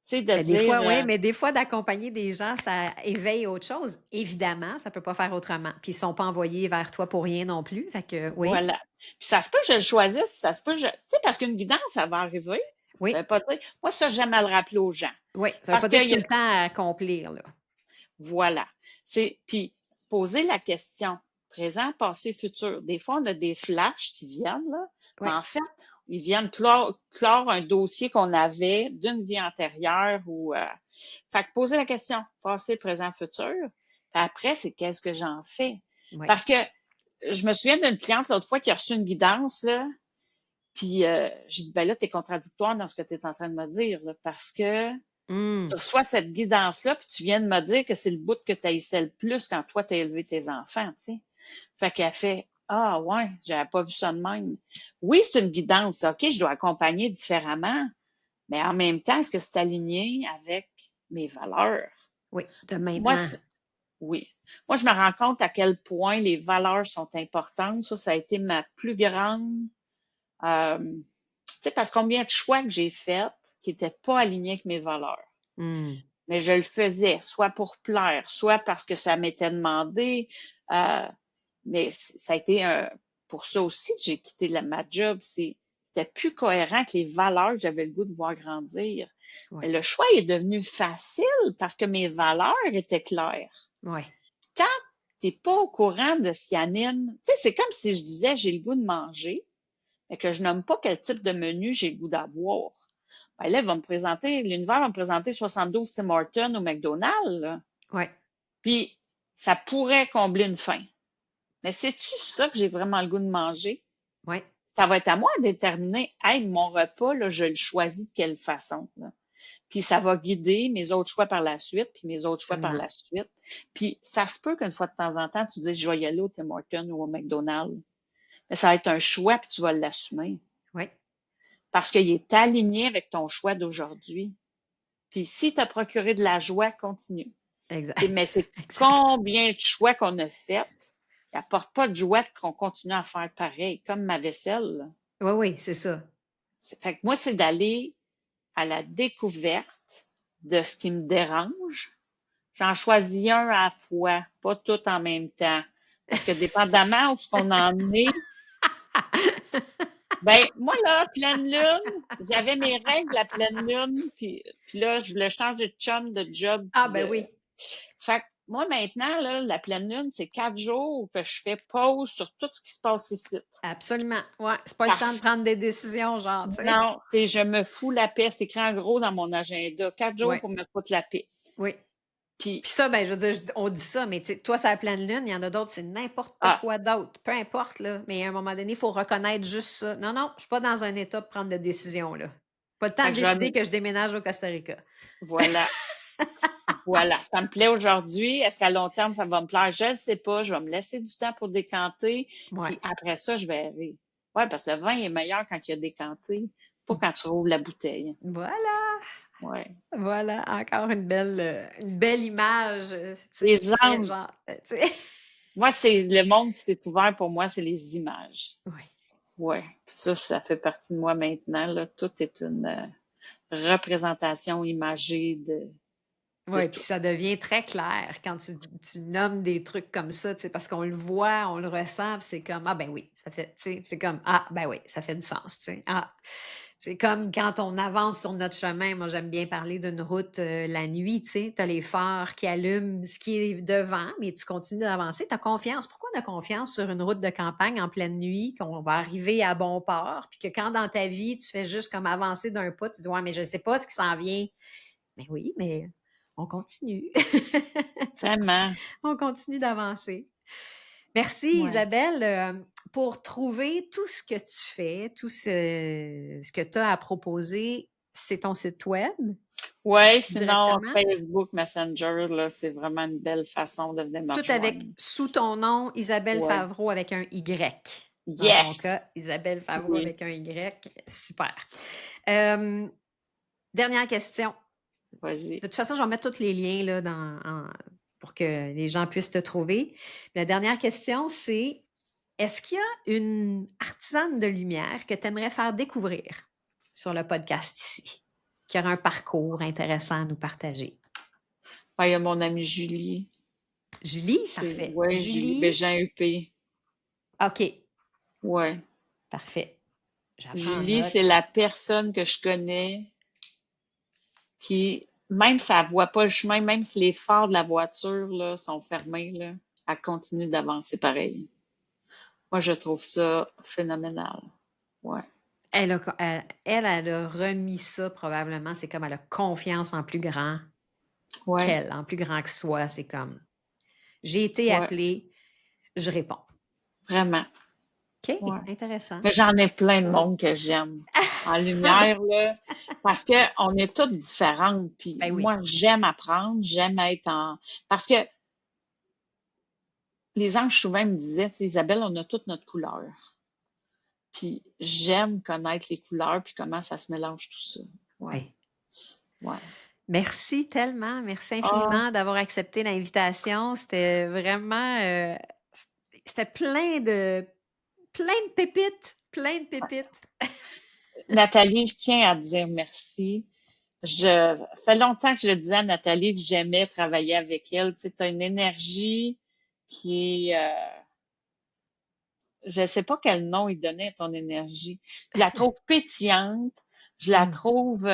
Tu sais, de Ben, des dire, fois, oui, mais des fois, d'accompagner des gens, ça éveille autre chose. Évidemment, ça peut pas faire autrement. Puis ils sont pas envoyés vers toi pour rien non plus. Fait que oui, voilà. Puis ça se peut que je le choisisse, puis ça se peut tu sais, parce qu'une guidance, ça va arriver. Ça oui, veut pas dire, moi, ça, j'aime à le rappeler aux gens. oui. Ça veut Parce pas dire que, que c'est tout le temps à accomplir, là. voilà. Puis poser la question, présent, passé, futur. Des fois, on a des flashs qui viennent, là, mais Oui. en fait, ils viennent clore un dossier qu'on avait d'une vie antérieure ou, fait que poser la question, passé, présent, futur. Puis après, c'est qu'est-ce que j'en fais? Oui. Parce que je me souviens d'une cliente l'autre fois qui a reçu une guidance, là, puis j'ai dit, ben là, t'es contradictoire dans ce que tu es en train de me dire, là, parce que tu Mmh. reçois cette guidance-là, puis tu viens de me dire que c'est le bout que tu haïssais le plus quand toi, tu as élevé tes enfants, tu sais. Fait qu'elle fait, ah ouais, j'avais pas vu ça de même. Oui, c'est une guidance, OK, je dois accompagner différemment, mais en même temps, est-ce que c'est aligné avec mes valeurs? Oui, de Moi, maintenant. oui. Moi, je me rends compte à quel point les valeurs sont importantes. Ça a été ma plus grande, tu sais, parce que combien de choix que j'ai faits qui n'étaient pas alignés avec mes valeurs. Mmh. Mais je le faisais, soit pour plaire, soit parce que ça m'était demandé. Euh, mais ça a été pour ça aussi que j'ai quitté ma job. C'était plus cohérent avec les valeurs que j'avais le goût de voir grandir. Oui. Mais le choix est devenu facile parce que mes valeurs étaient claires. Oui. Quand t'es pas au courant de ce qui anime, tu sais, c'est comme si je disais j'ai le goût de manger, mais que je nomme pas quel type de menu j'ai le goût d'avoir. Ben là, l'univers va me présenter 72 Tim Hortons ou McDonald's, là. Oui. Puis, ça pourrait combler une faim. Mais c'est-tu ça que j'ai vraiment le goût de manger? Oui. Ça va être à moi de déterminer, hey, mon repas, là, je le choisis de quelle façon, là. Puis ça va guider mes autres choix par la suite, puis mes autres choix par Absolument. la suite. Puis ça se peut qu'une fois de temps en temps, tu dises, je vais y aller au Tim Hortons ou au McDonald's. Mais ça va être un choix, puis tu vas l'assumer. Oui. Parce qu'il est aligné avec ton choix d'aujourd'hui. Puis si tu as procuré de la joie, continue. Exact. Mais c'est Exact. combien de choix qu'on a fait qui n'apportent pas de joie qu'on continue à faire pareil, comme ma vaisselle, là. Oui, oui, c'est ça. Fait que moi, c'est d'aller à la découverte de ce qui me dérange. J'en choisis un à la fois, pas tout en même temps. Parce que dépendamment où ce qu'on en est, ben moi là, pleine lune, j'avais mes règles à pleine lune, puis là, je voulais changer de chum, de job, Ah puis ben de. oui. Fait que moi maintenant, là, la pleine lune, c'est 4 jours que je fais pause sur tout ce qui se passe ici. Absolument. Ouais, c'est pas le temps de Parce prendre des décisions, genre, tu sais? non, c'est je me fous la paix. C'est écrit en gros dans mon agenda. 4 jours Ouais. pour me foutre la paix. Oui. Puis, Puis ça, ben, je veux dire, on dit ça, mais tu sais, toi, c'est la pleine lune, il y en a d'autres, c'est n'importe ah, quoi d'autre. Peu importe, là. Mais à un moment donné, il faut reconnaître juste ça. Non, non, je suis pas dans un état de prendre de décision, là. Pas le temps fait de que je vais décider que je déménage au Costa Rica. voilà. Voilà, ça me plaît aujourd'hui. Est-ce qu'à long terme, ça va me plaire? Je ne sais pas. Je vais me laisser du temps pour décanter. Ouais. Puis après ça, je verrai. Ouais, parce que le vin est meilleur quand il a décanté, pas quand tu rouvres la bouteille. Voilà, Ouais. voilà, encore une belle image, tu sais, Les qui fait anges. genre, tu sais? Moi, c'est le monde qui s'est ouvert pour moi, c'est les images. Oui. Ouais. Puis ça fait partie de moi maintenant, là. Tout est une représentation imagée de Oui, puis tout. ça devient très clair quand tu nommes des trucs comme ça, tu sais, parce qu'on le voit, on le ressent, puis c'est comme: «Ah ben oui, ça fait» tu sais, c'est comme: «Ah ben oui, ça fait du sens», tu sais. «Ah». C'est comme quand on avance sur notre chemin. Moi, j'aime bien parler d'une route la nuit, tu sais. Tu as les phares qui allument ce qui est devant, mais tu continues d'avancer. Tu as confiance. Pourquoi on a confiance sur une route de campagne en pleine nuit, qu'on va arriver à bon port, puis que quand dans ta vie, tu fais juste comme avancer d'un pas, tu dis, ouais, mais je ne sais pas ce qui s'en vient. Mais oui, mais on continue. Vraiment. On continue d'avancer. Merci Ouais. Isabelle pour trouver tout ce que tu fais, tout ce que tu as à proposer. C'est ton site web Ouais, sinon, directement? Facebook Messenger, là, c'est vraiment une belle façon de venir me Tout avec, rejoindre. sous ton nom, Isabelle Ouais. Favreau avec un Y. Dans ton cas, Yes! Isabelle Favreau Oui, avec un Y. Super. Dernière question. vas-y. De toute façon, je vais mettre tous les liens là, pour que les gens puissent te trouver. La dernière question, c'est est-ce qu'il y a une artisane de lumière que tu aimerais faire découvrir sur le podcast ici, qui aurait un parcours intéressant à nous partager? Ah, il y a mon amie Julie. Julie, C'est, parfait. ouais, Julie Julie, Bégin-UP. OK, Ouais. parfait. J'apprends en Julie, c'est note. la personne que je connais qui, même si elle voit pas le chemin, même si les phares de la voiture, là, sont fermés, là, elle continue d'avancer pareil. Moi, je trouve ça phénoménal. Ouais. Elle a remis ça probablement. C'est comme elle a confiance en plus grand Ouais. qu'elle, en plus grand que soi. C'est comme j'ai été Ouais. appelée, je réponds. Vraiment. OK, Ouais. intéressant. Mais j'en ai plein de monde que j'aime en lumière, là, parce que on est toutes différentes. Puis Ben oui. moi, j'aime apprendre, j'aime être en... Parce que les anges souvent me disaient, tu sais, Isabelle, on a toute notre couleur. Puis j'aime connaître les couleurs, puis comment ça se mélange tout ça. Ouais, Oui. ouais. Merci tellement, merci Ah, infiniment d'avoir accepté l'invitation. C'était vraiment, c'était plein de pépites, plein de pépites. Nathalie, je tiens à te dire merci. Ça fait longtemps que je le disais à Nathalie que j'aimais travailler avec elle. Tu sais, t'as une énergie qui est, je sais pas quel nom il donnait à ton énergie. Je la trouve pétillante. Je la Mm. trouve,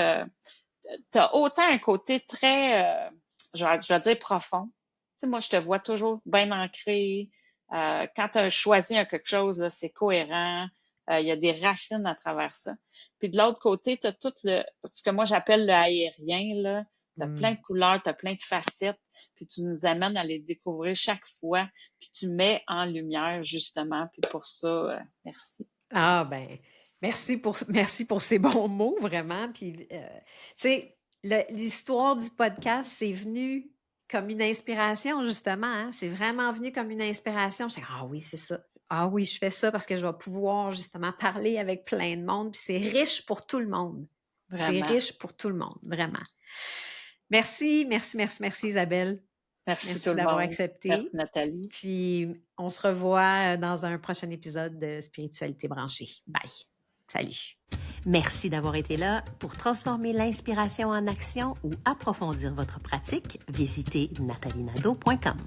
t'as autant un côté très, je vais dire profond. Tu sais, moi, je te vois toujours bien ancré. Quand tu as choisi quelque chose, là, c'est cohérent. Il y a des racines à travers ça. Puis de l'autre côté, tu as tout ce que moi j'appelle le aérien, là. Tu as plein Mm. de couleurs, tu as plein de facettes, puis tu nous amènes à les découvrir chaque fois, puis tu mets en lumière, justement. Puis pour ça, merci. Ah ben, merci pour ces bons mots, vraiment. Puis, tu sais, l'histoire du podcast, c'est venu comme une inspiration, justement. Hein. C'est vraiment venu comme une inspiration. Je dis, ah oui, c'est ça. Ah oui, je fais ça parce que je vais pouvoir justement parler avec plein de monde. Puis c'est riche pour tout le monde. C'est Vraiment. riche pour tout le monde, vraiment. Merci, merci, merci, merci Isabelle. Merci tout Merci le d'avoir monde. Merci accepté. Nathalie. Puis on se revoit dans un prochain épisode de Spiritualité branchée. Bye. Salut. Merci d'avoir été là. Pour transformer l'inspiration en action ou approfondir votre pratique, visitez nathalienadeau.com.